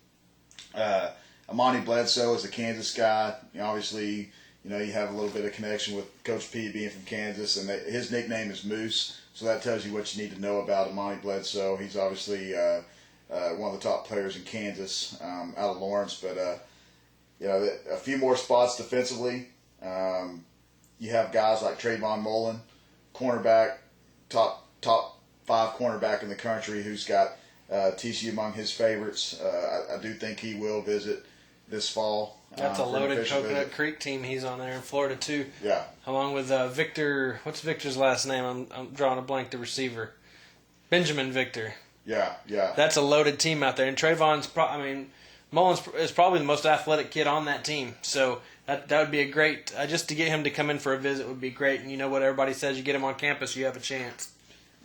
Amani Bledsoe is a Kansas guy. Obviously, you have a little bit of connection with Coach P being from Kansas, and his nickname is Moose. So that tells you what you need to know about Amani Bledsoe. He's obviously one of the top players in Kansas out of Lawrence. But, a few more spots defensively. You have guys like Trayvon Mullen, cornerback, top 5 cornerback in the country, who's got TCU among his favorites. I do think he will visit this fall.
That's a loaded Coconut Creek team he's on there in Florida, too.
Yeah.
Along with Victor. What's Victor's last name? I'm drawing a blank, the receiver. Benjamin Victor.
Yeah.
That's a loaded team out there. And Trayvon's, Mullins is probably the most athletic kid on that team. So that would be a great, just to get him to come in for a visit would be great. And you know what everybody says, you get him on campus, you have a chance.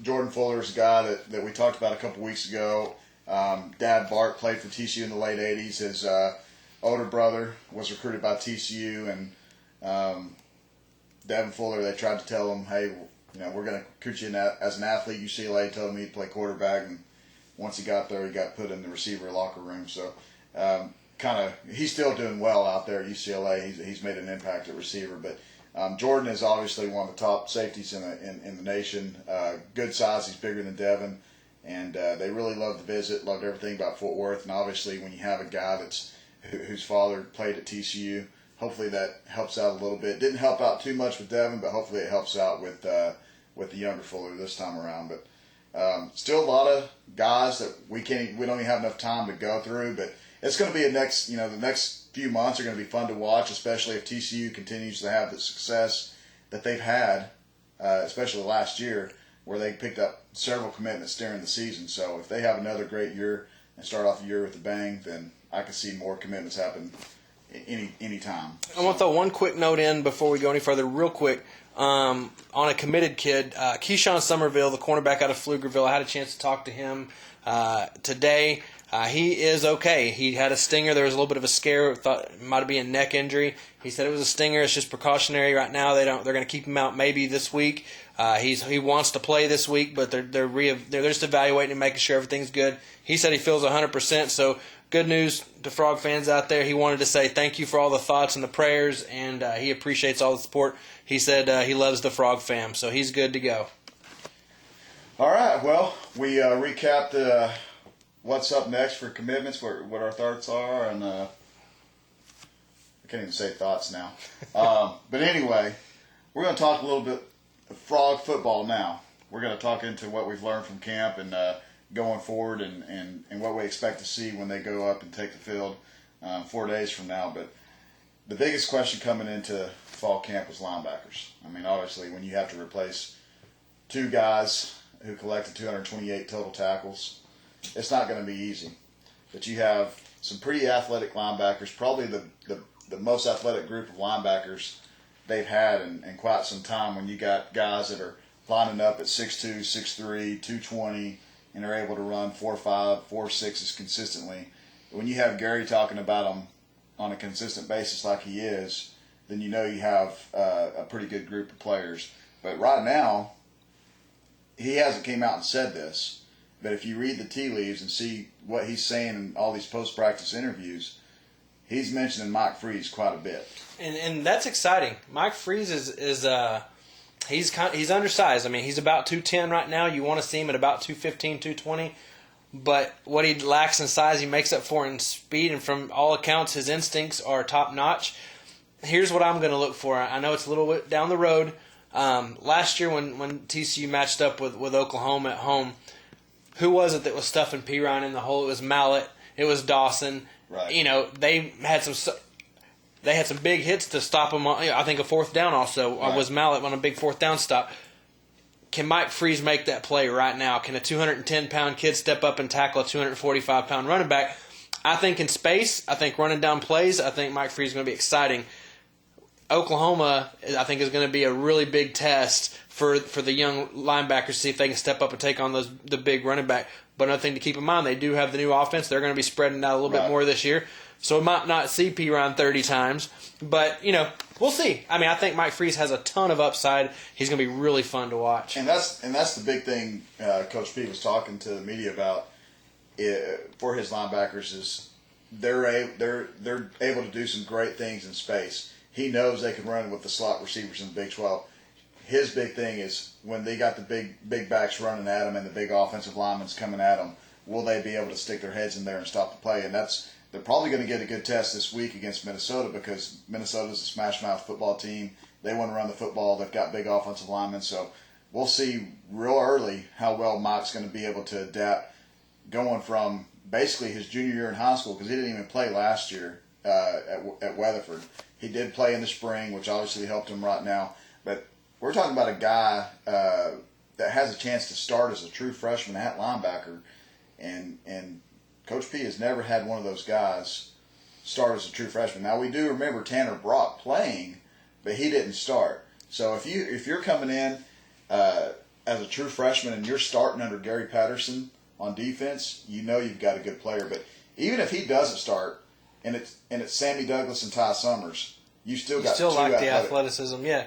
Jordan Fuller's a guy that we talked about a couple weeks ago. Dad Bart played for TCU in the late 80s. His older brother was recruited by TCU, and Devin Fuller, they tried to tell him, hey, we're going to recruit you as an athlete. UCLA told me he'd play quarterback, and once he got there, he got put in the receiver locker room. So he's still doing well out there at UCLA. He's made an impact at receiver, but Jordan is obviously one of the top safeties in the nation. Good size. He's bigger than Devin. And they really loved the visit, loved everything about Fort Worth. And obviously when you have a guy whose father played at TCU, hopefully that helps out a little bit. Didn't help out too much with Devin, but hopefully it helps out with the younger Fuller this time around. But still a lot of guys that we don't even have enough time to go through. But it's going to be the next few months are going to be fun to watch, especially if TCU continues to have the success that they've had, especially last year, where they picked up several commitments during the season. So if they have another great year and start off the year with a bang, then I can see more commitments happen any time.
I want to throw one quick note in before we go any further, real quick, on a committed kid. Keyshawn Somerville, the cornerback out of Pflugerville, I had a chance to talk to him today. He is okay. He had a stinger. There was a little bit of a scare. Thought it might be a neck injury. He said it was a stinger. It's just precautionary right now. They're going to keep him out maybe this week. He wants to play this week, but they're just evaluating and making sure everything's good. He said he feels 100%. So good news to Frog fans out there. He wanted to say thank you for all the thoughts and the prayers, and he appreciates all the support. He said he loves the Frog fam, so he's good to go.
All right. Well, we recapped what's up next for commitments, what our thoughts are, and I can't even say thoughts now. But anyway, we're going to talk a little bit of Frog football now. We're going to talk into what we've learned from camp and going forward and what we expect to see when they go up and take the field 4 days from now. But the biggest question coming into fall camp is linebackers. Obviously, when you have to replace 2 guys who collected 228 total tackles, it's not going to be easy. But you have some pretty athletic linebackers, probably the most athletic group of linebackers they've had in quite some time, when you got guys that are lining up at 6'2", 6'3", 220, and are able to run 4.5, 4.6s consistently. When you have Gary talking about them on a consistent basis like he is, then you know you have a pretty good group of players. But right now, he hasn't came out and said this, but if you read the tea leaves and see what he's saying in all these post-practice interviews, he's mentioning Mike Freeze quite a bit.
And that's exciting. Mike Freeze is he's undersized. He's about 210 right now. You want to see him at about 215, 220. But what he lacks in size, he makes up for in speed. And from all accounts, his instincts are top-notch. Here's what I'm going to look for. I know it's a little bit down the road. Last year when TCU matched up with Oklahoma at home, who was it that was stuffing P. Ryan in the hole? It was Mallett. It was Dawson.
Right.
They had some big hits to stop them. I think a fourth down also was Mallett on a big fourth down stop. Can Mike Freeze make that play right now? Can a 210-pound kid step up and tackle a 245-pound running back? I think in space, I think running down plays, I think Mike Freeze is going to be exciting. Oklahoma, I think, is going to be a really big test for the young linebackers to see if they can step up and take on the big running back. But another thing to keep in mind, they do have the new offense. They're going to be spreading out a little bit more this year. So we might not see P. Ryan 30 times. But, we'll see. I mean, I think Mike Freeze has a ton of upside. He's going to be really fun to watch.
And that's the big thing Coach P was talking to the media about for his linebackers is they're able to do some great things in space. He knows they can run with the slot receivers in the Big 12. His big thing is when they got the big backs running at them and the big offensive linemen's coming at them, will they be able to stick their heads in there and stop the play? And they're probably going to get a good test this week against Minnesota because Minnesota's a smash-mouth football team. They want to run the football. They've got big offensive linemen. So we'll see real early how well Mike's going to be able to adapt going from basically his junior year in high school because he didn't even play last year at Weatherford. He did play in the spring, which obviously helped him right now. But we're talking about a guy that has a chance to start as a true freshman at linebacker. And Coach P has never had one of those guys start as a true freshman. Now, we do remember Tanner Brock playing, but he didn't start. So if you're coming in as a true freshman and you're starting under Gary Patterson on defense, you've got a good player. But even if he doesn't start, and it's Sammy Douglas and Ty Summers, you still got two
like
athletic.
The athleticism, yeah.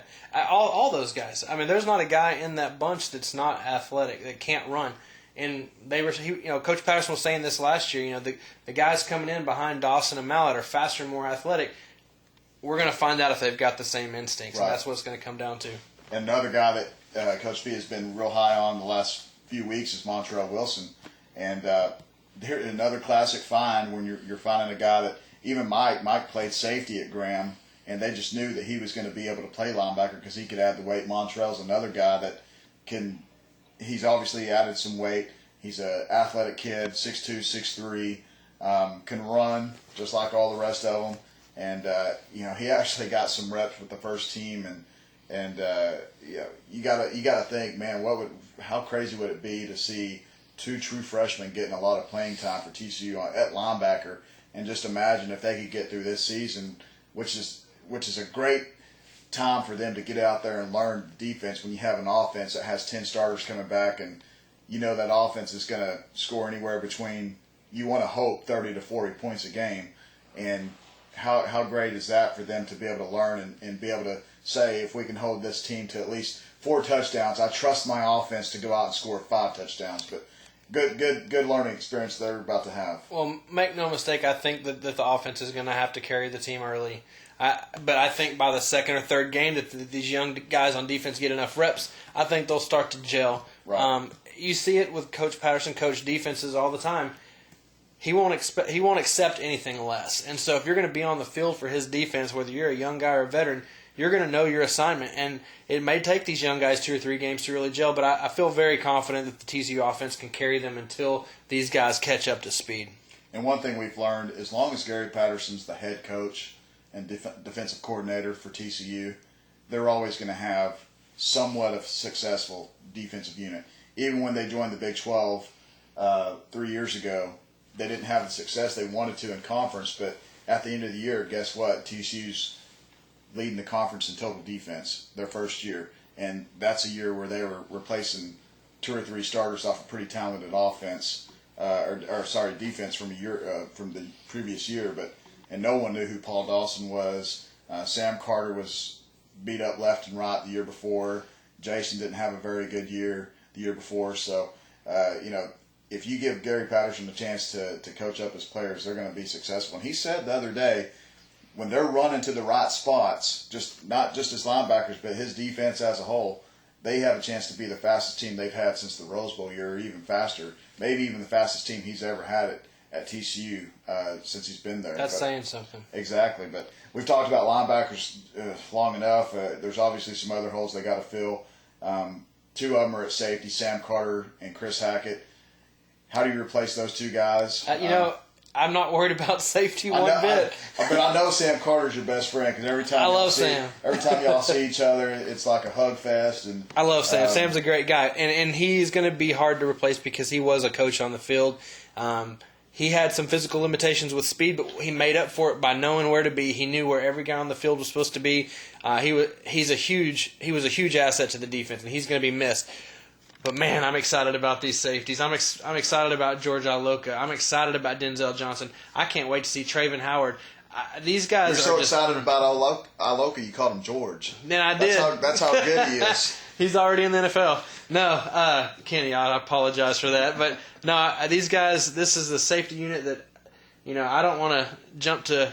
All those guys. I mean, there's not a guy in that bunch that's not athletic, that can't run. And Coach Patterson was saying this last year. The guys coming in behind Dawson and Mallett are faster and more athletic. We're going to find out if they've got the same instincts, and that's what it's going to come down to.
And another guy that Coach P has been real high on the last few weeks is Montrell Wilson. And here's another classic find when you're finding a guy that even Mike played safety at Graham, and they just knew that he was going to be able to play linebacker because he could add the weight. Montrell's another guy that he's obviously added some weight. He's an athletic kid, 6'2", 6'3", can run just like all the rest of them. And he actually got some reps with the first team, and you gotta think, man, how crazy would it be to see two true freshmen getting a lot of playing time for TCU at linebacker, and just imagine if they could get through this season, which is a great time for them to get out there and learn defense when you have an offense that has 10 starters coming back, and that offense is going to score anywhere between, you want to hope, 30 to 40 points a game. And how great is that for them to be able to learn and be able to say, if we can hold this team to at least 4 touchdowns, I trust my offense to go out and score 5 touchdowns. But good learning experience they're about to have.
Well, make no mistake, I think that the offense is going to have to carry the team early. But I think by the second or third game that these young guys on defense get enough reps, I think they'll start to gel.
Right.
You see it with Coach Patterson, coach defenses all the time. He won't accept anything less. And so if you're going to be on the field for his defense, whether you're a young guy or a veteran, you're going to know your assignment. And it may take these young guys 2 or 3 games to really gel, but I feel very confident that the TCU offense can carry them until these guys catch up to speed.
And one thing we've learned, as long as Gary Patterson's the head coach and defensive coordinator for TCU, they're always going to have somewhat of a successful defensive unit. Even when they joined the Big 12 3 years ago, they didn't have the success they wanted to in conference, but at the end of the year, guess what? TCU's leading the conference in total defense their first year, and that's a year where they were replacing 2 or 3 starters off a pretty talented offense, defense from the previous year, and no one knew who Paul Dawson was. Sam Carter was beat up left and right the year before. Jason didn't have a very good year the year before, so if you give Gary Patterson a chance to coach up his players, they're going to be successful. And he said the other day, when they're running to the right spots, not just as linebackers, but his defense as a whole, they have a chance to be the fastest team they've had since the Rose Bowl year, or even faster. Maybe even the fastest team he's ever had at TCU since he's been there.
That's saying something.
Exactly. But we've talked about linebackers long enough. There's obviously some other holes they got to fill. 2 of them are at safety, Sam Carter and Chris Hackett. How do you replace those 2 guys?
I'm not worried about safety one bit.
But I know Sam Carter's your best friend because every time y'all see each other, it's like a hug fest. And
I love Sam. Sam's a great guy, and he's going to be hard to replace because he was a coach on the field. he had some physical limitations with speed, but he made up for it by knowing where to be. He knew where every guy on the field was supposed to be. He was a huge asset to the defense, and he's going to be missed. But man, I'm excited about these safeties. I'm excited about George Iloka. I'm excited about Denzel Johnson. I can't wait to see Traven Howard. These guys
You're so excited about Iloka, you called him George.
Man, I did.
That's how good he is.
He's already in the NFL. No, Kenny, I apologize for that. But no, these guys, this is the safety unit that, I don't want to jump to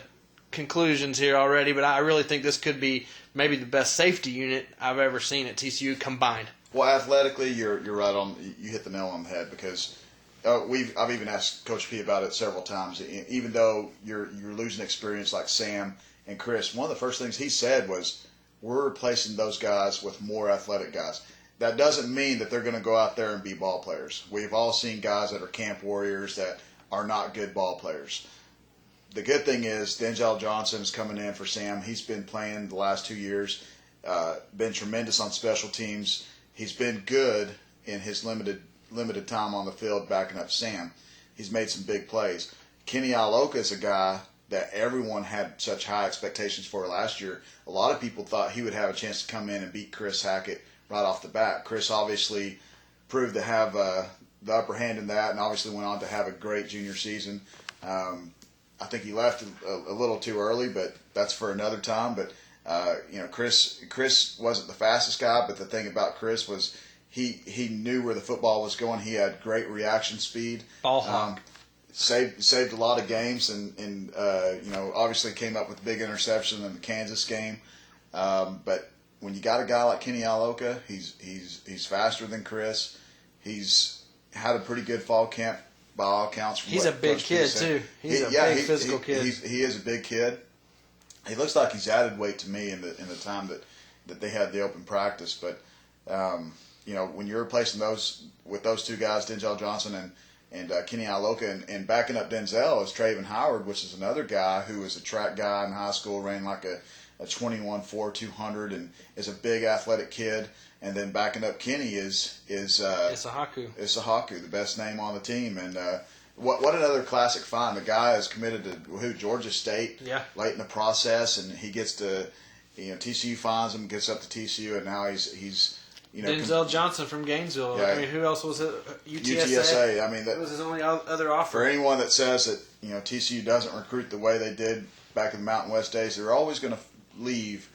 conclusions here already, but I really think this could be maybe the best safety unit I've ever seen at TCU combined.
Well, athletically, you're right on. You hit the nail on the head because I've even asked Coach P about it several times. Even though you're losing experience like Sam and Chris, one of the first things he said was, "We're replacing those guys with more athletic guys." That doesn't mean that they're going to go out there and be ball players. We've all seen guys that are camp warriors that are not good ball players. The good thing is Denzel Johnson is coming in for Sam. He's been playing the last 2 years, been tremendous on special teams. He's been good in his limited time on the field backing up Sam. He's made some big plays. Kenny Iloka is a guy that everyone had such high expectations for last year. A lot of people thought he would have a chance to come in and beat Chris Hackett right off the bat. Chris obviously proved to have the upper hand in that, and obviously went on to have a great junior season. I think he left a little too early, but that's for another time. But Chris wasn't the fastest guy, but the thing about Chris was he knew where the football was going. He had great reaction speed.
Ball hawk.
Saved a lot of games, and obviously came up with a big interception in the Kansas game. But when you got a guy like Kenny Iloka, he's faster than Chris. He's had a pretty good fall camp by all accounts.
He's a big kid too. He's a big physical kid.
He is a big kid. He looks like he's added weight to me in the time that they had the open practice. But when you're replacing those with those two guys, Denzel Johnson and Kenny Iloka, and backing up Denzel is Traven Howard, which is another guy who was a track guy in high school, ran like a 21.4 200, and is a big athletic kid. And then backing up Kenny is Isahaku, the best name on the team. And what another classic find. The guy is committed to Georgia State late in the process, and he gets to TCU finds him, gets up to TCU, and now he's
Denzel Johnson from Gainesville.
Yeah.
I mean, who else was it?
UTSA. I mean,
that was his only other offer.
For anyone that says that TCU doesn't recruit the way they did back in the Mountain West days, they're always going to leave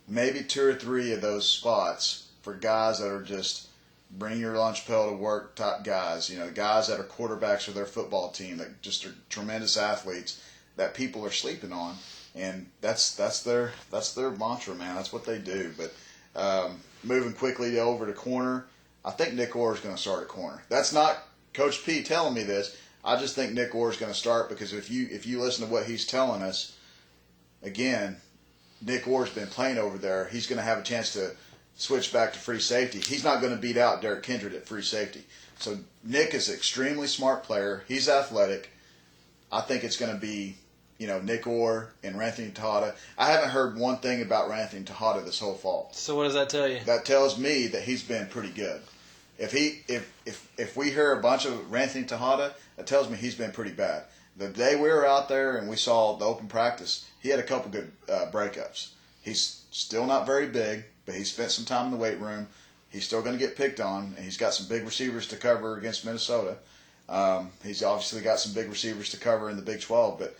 maybe 2 or 3 of those spots for guys that are just bring your lunch pail to work type guys. The guys that are quarterbacks for their football team that just are tremendous athletes that people are sleeping on, and that's their mantra, man. That's what they do. But moving quickly over to corner, I think Nick Orr is going to start at corner. That's not Coach P telling me this. I just think Nick Orr is going to start because if you listen to what he's telling us, again, Nick Orr's been playing over there. He's going to have a chance to switch back to free safety. He's not going to beat out Derek Kindred at free safety. So Nick is an extremely smart player. He's athletic. I think it's going to be, Nick Orr and Ranthony Tejada. I haven't heard one thing about Ranthony Tejada this whole fall.
So what does that tell you?
That tells me that he's been pretty good. If we hear a bunch of Ranthony Tejada, that tells me he's been pretty bad. The day we were out there and we saw the open practice, he had a couple good breakups. He's still not very big, but he spent some time in the weight room. He's still going to get picked on, and he's got some big receivers to cover against Minnesota. He's obviously got some big receivers to cover in the Big 12, but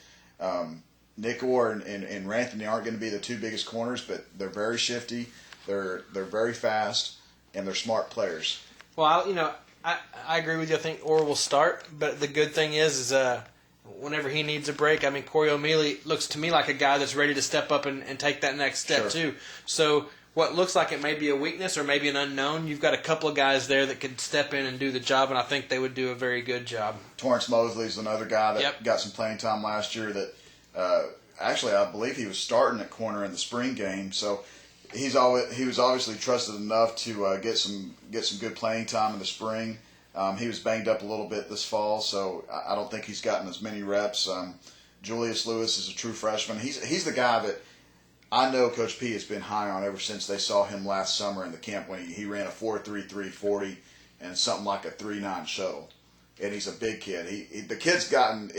Nick Orr and Ranthony aren't going to be the 2 biggest corners, but they're very shifty, they're very fast, and they're smart players.
Well, I agree with you. I think Orr will start, but the good thing is whenever he needs a break, I mean, Corey O'Mealy looks to me like a guy that's ready to step up and take that next step too. So what looks like it may be a weakness or maybe an unknown, you've got a couple of guys there that could step in and do the job, and I think they would do a very good job.
Torrance Mosley's another guy that got some playing time last year that actually I believe he was starting at corner in the spring game. So he was obviously trusted enough to get some good playing time in the spring. He was banged up a little bit this fall, so I don't think he's gotten as many reps. Julius Lewis is a true freshman. He's the guy that I know Coach P has been high on ever since they saw him last summer in the camp when he ran a 4.33 40 and something like a 3.9 shuttle. and he's a big kid. The kid's gotten.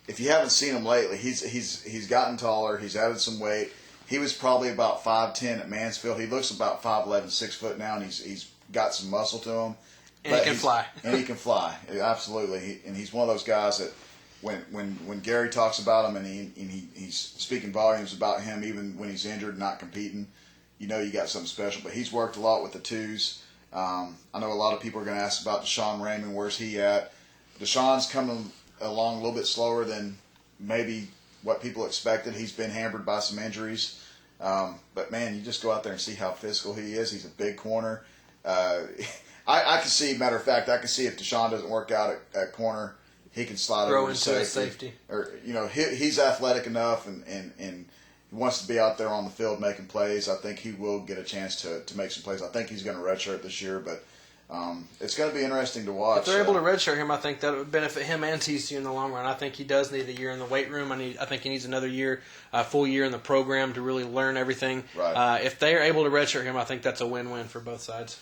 If you haven't seen him lately, he's gotten taller. He's added some weight. He was probably about 5'10" at Mansfield. He looks about 5'11", 6 foot now, and he's got some muscle to him.
And he can fly.
And he can fly, absolutely. And he's one of those guys that when Gary talks about him and he's speaking volumes about him, even when he's injured, not competing, you know you got something special. But he's worked a lot with the twos. I know a lot of people are going to ask about Deshaun Raymond. Where's he at? Deshaun's coming along a little bit slower than maybe what people expected. He's been hampered by some injuries. But, man, you just go out there and see how physical he is. He's a big corner. I can see, matter of fact, I can see if Deshaun doesn't work out at corner, he can slide
Grow
over to
into
safety.
safety.
Or, he's athletic enough and wants to be out there on the field making plays. I think he will get a chance to make some plays. I think he's going to redshirt this year, but it's going to be interesting to watch.
If they're able to redshirt him, I think that would benefit him and TCU in the long run. I think he does need a year in the weight room. I think he needs another year, full year in the program to really learn everything.
Right.
If they are able to redshirt him, I think that's a win-win for both sides.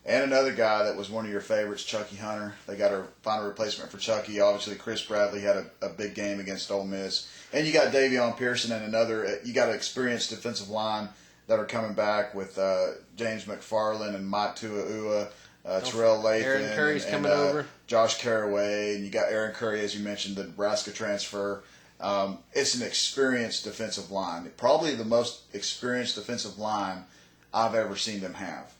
And another guy that was one of your favorites, Chucky Hunter. They got to find a replacement for Chucky. Obviously, Chris Bradley had a big game against Ole Miss. And you got Davion Pearson and you got an experienced defensive line that are coming back with James McFarland and Mike Tua'ua, Terrell Lathan.
Aaron Curry's coming over.
Josh Carraway. And you got Aaron Curry, as you mentioned, the Nebraska transfer. It's an experienced defensive line. Probably the most experienced defensive line I've ever seen them have.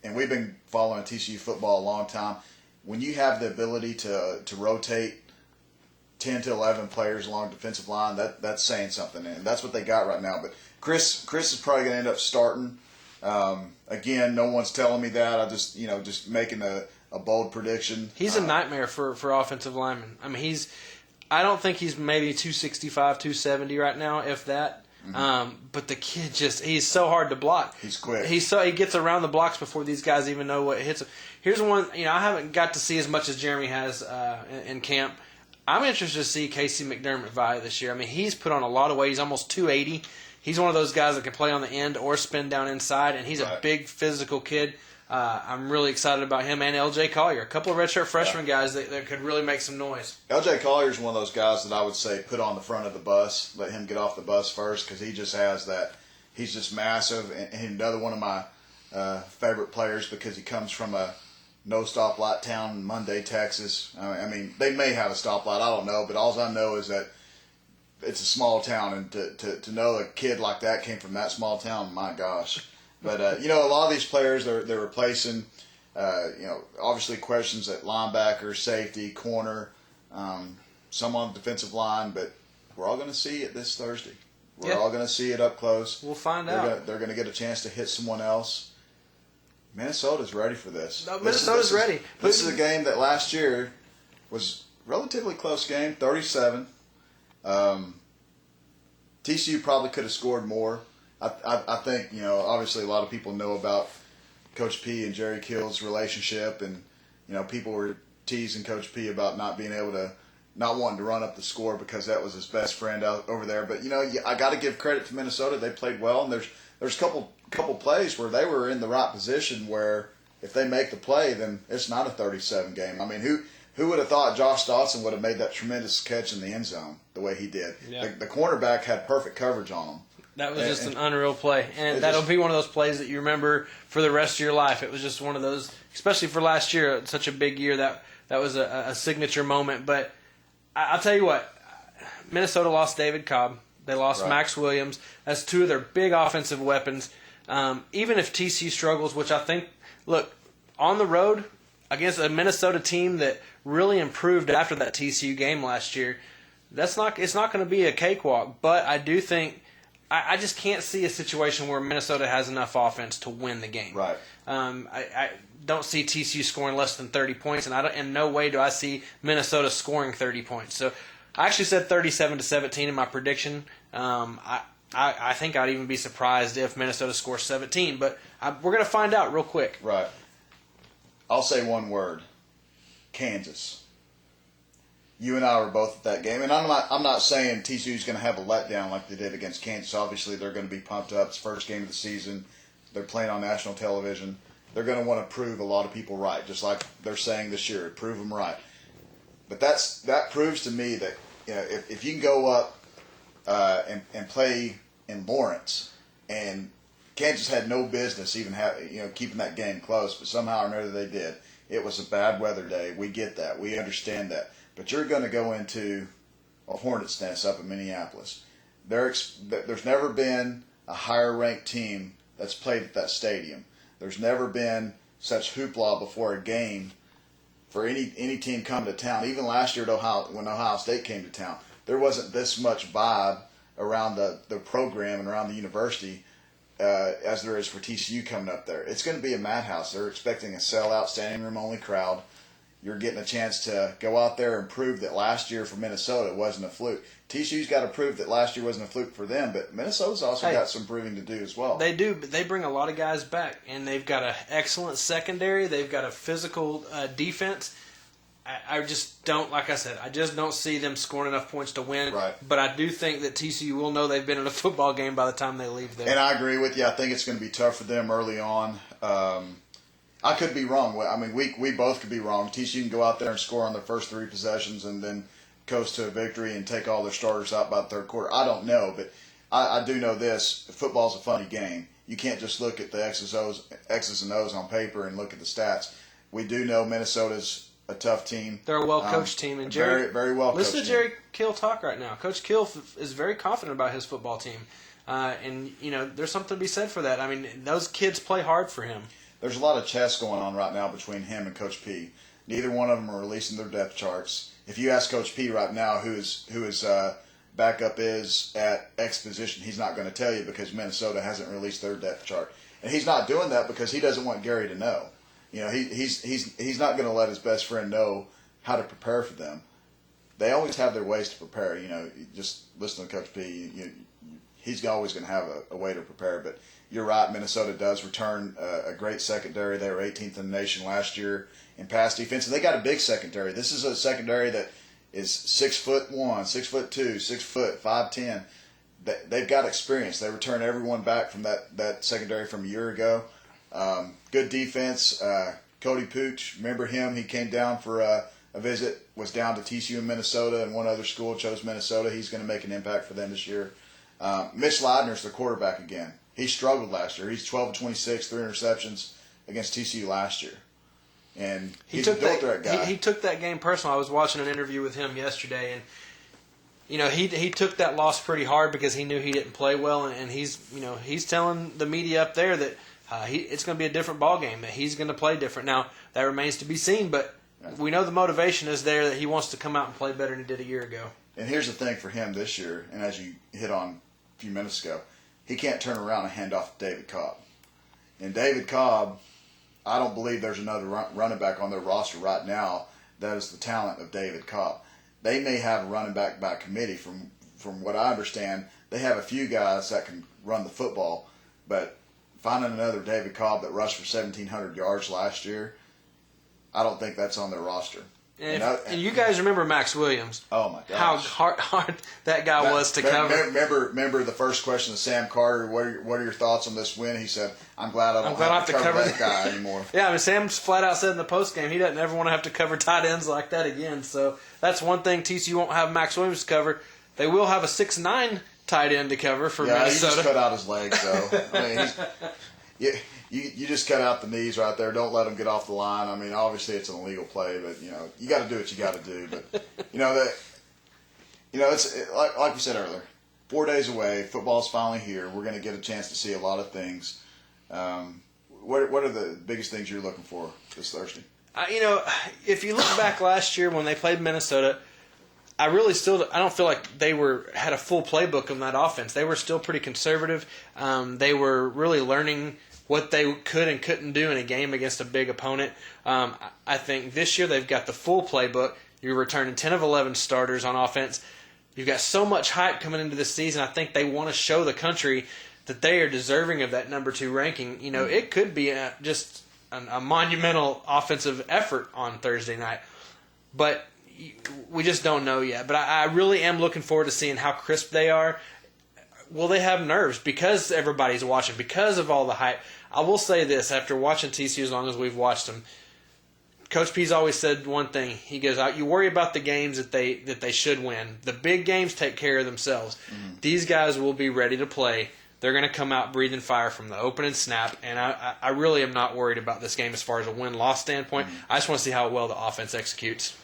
And we've been following TCU football a long time. When you have the ability to rotate 10 to 11 players along defensive line, that's saying something, and that's what they got right now. But Chris is probably going to end up starting. Again, no one's telling me that. I just making a bold prediction.
He's a nightmare for offensive linemen. I mean, I don't think he's maybe 265, 270 right now, if that. Mm-hmm. But the kid he's so hard to block.
He's quick.
He gets around the blocks before these guys even know what hits him. Here's one, I haven't got to see as much as Jeremy has in camp. I'm interested to see Casey McDermott vie this year. I mean, he's put on a lot of weight. He's almost 280. He's one of those guys that can play on the end or spin down inside, and he's a big physical kid. I'm really excited about him and L.J. Collier, a couple of redshirt freshman guys that could really make some noise.
L.J. Collier is one of those guys that I would say put on the front of the bus, let him get off the bus first, because he just has that. He's just massive, and another one of my favorite players because he comes from a no stoplight town in Monday, Texas. I mean, they may have a stoplight, I don't know, but all I know is that it's a small town, and to know a kid like that came from that small town, my gosh. But, a lot of these players, they're replacing, obviously questions at linebacker, safety, corner, some on the defensive line, but we're all going to see it this Thursday. We're all going to see it up close.
We'll find out.
They're going to get a chance to hit someone else. Minnesota's ready for this.
No, Minnesota's ready.
This is a game that last year was a relatively close game, 37. TCU probably could have scored more. I think, obviously a lot of people know about Coach P and Jerry Kill's relationship, and, people were teasing Coach P about not wanting to run up the score because that was his best friend out over there. But, I got to give credit to Minnesota. They played well, and there's a couple plays where they were in the right position where if they make the play, then it's not a 37 game. I mean, who would have thought Josh Dotson would have made that tremendous catch in the end zone the way he did?
Yeah.
The cornerback had perfect coverage on him.
That was just an unreal play. And that'll be one of those plays that you remember for the rest of your life. It was just one of those, especially for last year, such a big year, that was a signature moment. But I'll tell you what, Minnesota lost David Cobb. They lost Max Williams. That's two of their big offensive weapons. Even if TCU struggles, which I think, look, on the road against a Minnesota team that really improved after that TCU game last year, it's not going to be a cakewalk. But I do think I just can't see a situation where Minnesota has enough offense to win the game.
Right.
I don't see TCU scoring less than 30 points, and in no way do I see Minnesota scoring 30 points. So I actually said 37-17 in my prediction. I think I'd even be surprised if Minnesota scores 17, but we're going to find out real quick.
Right. I'll say one word: Kansas. You and I were both at that game, and I'm not saying TCU's going to have a letdown like they did against Kansas. Obviously, they're going to be pumped up. It's the first game of the season. They're playing on national television. they're going to want to prove a lot of people right, just like they're saying this year, prove them right. But that proves to me that if you can go up and play in Lawrence, and Kansas had no business even keeping that game close, but somehow or another they did. It was a bad weather day. We get that. We understand that. But you're going to go into a hornet's nest up in Minneapolis. There's never been a higher ranked team that's played at that stadium. There's never been such hoopla before a game for any team coming to town. Even last year when Ohio State came to town, there wasn't this much vibe around the program and around the university as there is for TCU coming up there. It's going to be a madhouse. They're expecting a sellout, standing room only crowd. You're getting a chance to go out there and prove that last year for Minnesota wasn't a fluke. TCU's got to prove that last year wasn't a fluke for them, but Minnesota's also got some proving to do as well.
They do, but they bring a lot of guys back, and they've got an excellent secondary. They've got a physical defense. I just don't, like I said, I just don't see them scoring enough points to win.
Right.
But I do think that TCU will know they've been in a football game by the time they leave there.
And I agree with you. I think it's going to be tough for them early on. I could be wrong. I mean, we both could be wrong. TCU can go out there and score on their first 3 possessions and then coast to a victory and take all their starters out by the third quarter. I don't know, but I do know this. Football's a funny game. You can't just look at the X's and O's on paper and look at the stats. We do know Minnesota's a tough team.
They're a well-coached team. And
Jerry, very well coached.
Listen to Jerry Kill talk right now. Coach Kill is very confident about his football team. And, there's something to be said for that. I mean, those kids play hard for him.
There's a lot of chess going on right now between him and Coach P. Neither one of them are releasing their depth charts. If you ask Coach P right now who his backup is at X position, he's not going to tell you because Minnesota hasn't released their depth chart. And he's not doing that because he doesn't want Gary to know. He's not going to let his best friend know how to prepare for them. They always have their ways to prepare. Just listen to Coach P. He's always going to have a way to prepare. But you're right, Minnesota does return a great secondary. They were 18th in the nation last year in pass defense, and they got a big secondary. This is a secondary that is 6'1", 6'2", 6 foot, 5'10". They've got experience. They return everyone back from that secondary from a year ago. Good defense. Cody Pooch, remember him? He came down for a visit, was down to TCU in Minnesota, and one other school chose Minnesota. He's going to make an impact for them this year. Mitch Leidner's the quarterback again. He struggled last year. He's 12-26, 3 interceptions against TCU last year. And he's a built-threat guy.
He took that game personal. I was watching an interview with him yesterday, and he took that loss pretty hard because he knew he didn't play well, and he's telling the media up there that it's going to be a different ball game, that he's going to play different. Now, that remains to be seen, but we know the motivation is there that he wants to come out and play better than he did a year ago.
And here's the thing for him this year, and as you hit on a few minutes ago, he can't turn around and hand off to David Cobb. And David Cobb, I don't believe there's another running back on their roster right now that is the talent of David Cobb. They may have a running back by committee. From what I understand, they have a few guys that can run the football, but finding another David Cobb that rushed for 1,700 yards last year, I don't think that's on their roster.
And you guys remember Max Williams?
Oh my gosh!
How hard that guy was to cover.
Remember the first question to Sam Carter. What are your thoughts on this win? He said, "I'm glad I don't have to cover that guy anymore."
Yeah, I mean, Sam's flat out said in the post game he doesn't ever want to have to cover tight ends like that again. So that's one thing TCU won't have Max Williams to cover. They will have a 6'9" tight end to cover for Minnesota.
He just cut out his legs though. I mean, You just cut out the knees right there. Don't let them get off the line. I mean, obviously it's an illegal play, but you got to do what you got to do. But it's like we said earlier, 4 days away. Football's finally here. We're going to get a chance to see a lot of things. What are the biggest things you're looking for this Thursday?
If you look back last year when they played Minnesota, I don't feel like they had a full playbook on that offense. They were still pretty conservative. They were really learning what they could and couldn't do in a game against a big opponent. I think this year they've got the full playbook. You're returning 10 of 11 starters on offense. You've got so much hype coming into this season. I think they want to show the country that they are deserving of that number 2 ranking. It could be just a monumental offensive effort on Thursday night. But we just don't know yet. But I really am looking forward to seeing how crisp they are. will they have nerves because everybody's watching, because of all the hype? I will say this, after watching TCU as long as we've watched them, Coach P's always said one thing. He goes, "You worry about the games that they should win. The big games take care of themselves. Mm-hmm. These guys will be ready to play. They're going to come out breathing fire from the opening snap, and I really am not worried about this game as far as a win-loss standpoint. Mm-hmm. I just want to see how well the offense executes."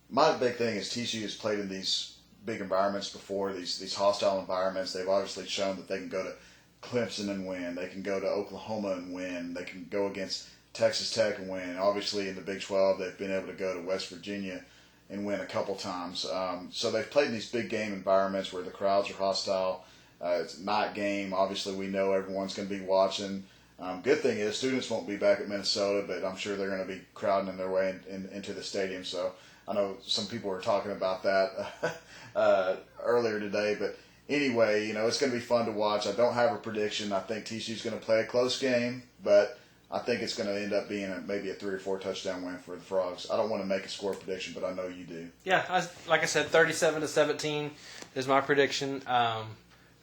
My big thing is TCU has played in these big environments before, these hostile environments. They've obviously shown that they can go to Clemson and win. They can go to Oklahoma and win. They can go against Texas Tech and win. Obviously, in the Big 12, they've been able to go to West Virginia and win a couple times. So they've played in these big game environments where the crowds are hostile. It's a night game. Obviously, we know everyone's going to be watching. Good thing is students won't be back at Minnesota, but I'm sure they're going to be crowding in their way into the stadium. So I know some people were talking about that earlier today. But anyway, it's going to be fun to watch. I don't have a prediction. I think TCU's going to play a close game, but I think it's going to end up being maybe a 3 or 4 touchdown win for the Frogs. I don't want to make a score prediction, but I know you do.
Yeah, like I said, 37-17 is my prediction.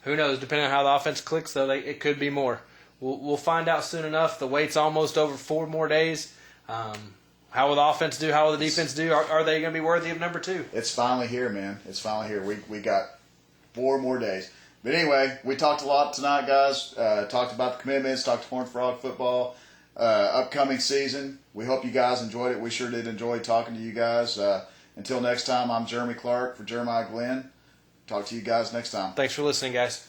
Who knows? Depending on how the offense clicks, though, it could be more. We'll find out soon enough. The wait's almost over 4 more days. How will the offense do? How will the defense do? Are they going to be worthy of number 2?
It's finally here, man. It's finally here. We got 4 more days. But anyway, we talked a lot tonight, guys. Talked about the commitments, talked Horned Frog football. Upcoming season. We hope you guys enjoyed it. We sure did enjoy talking to you guys. Until next time, I'm Jeremy Clark for Jeremiah Glenn. Talk to you guys next time.
Thanks for listening, guys.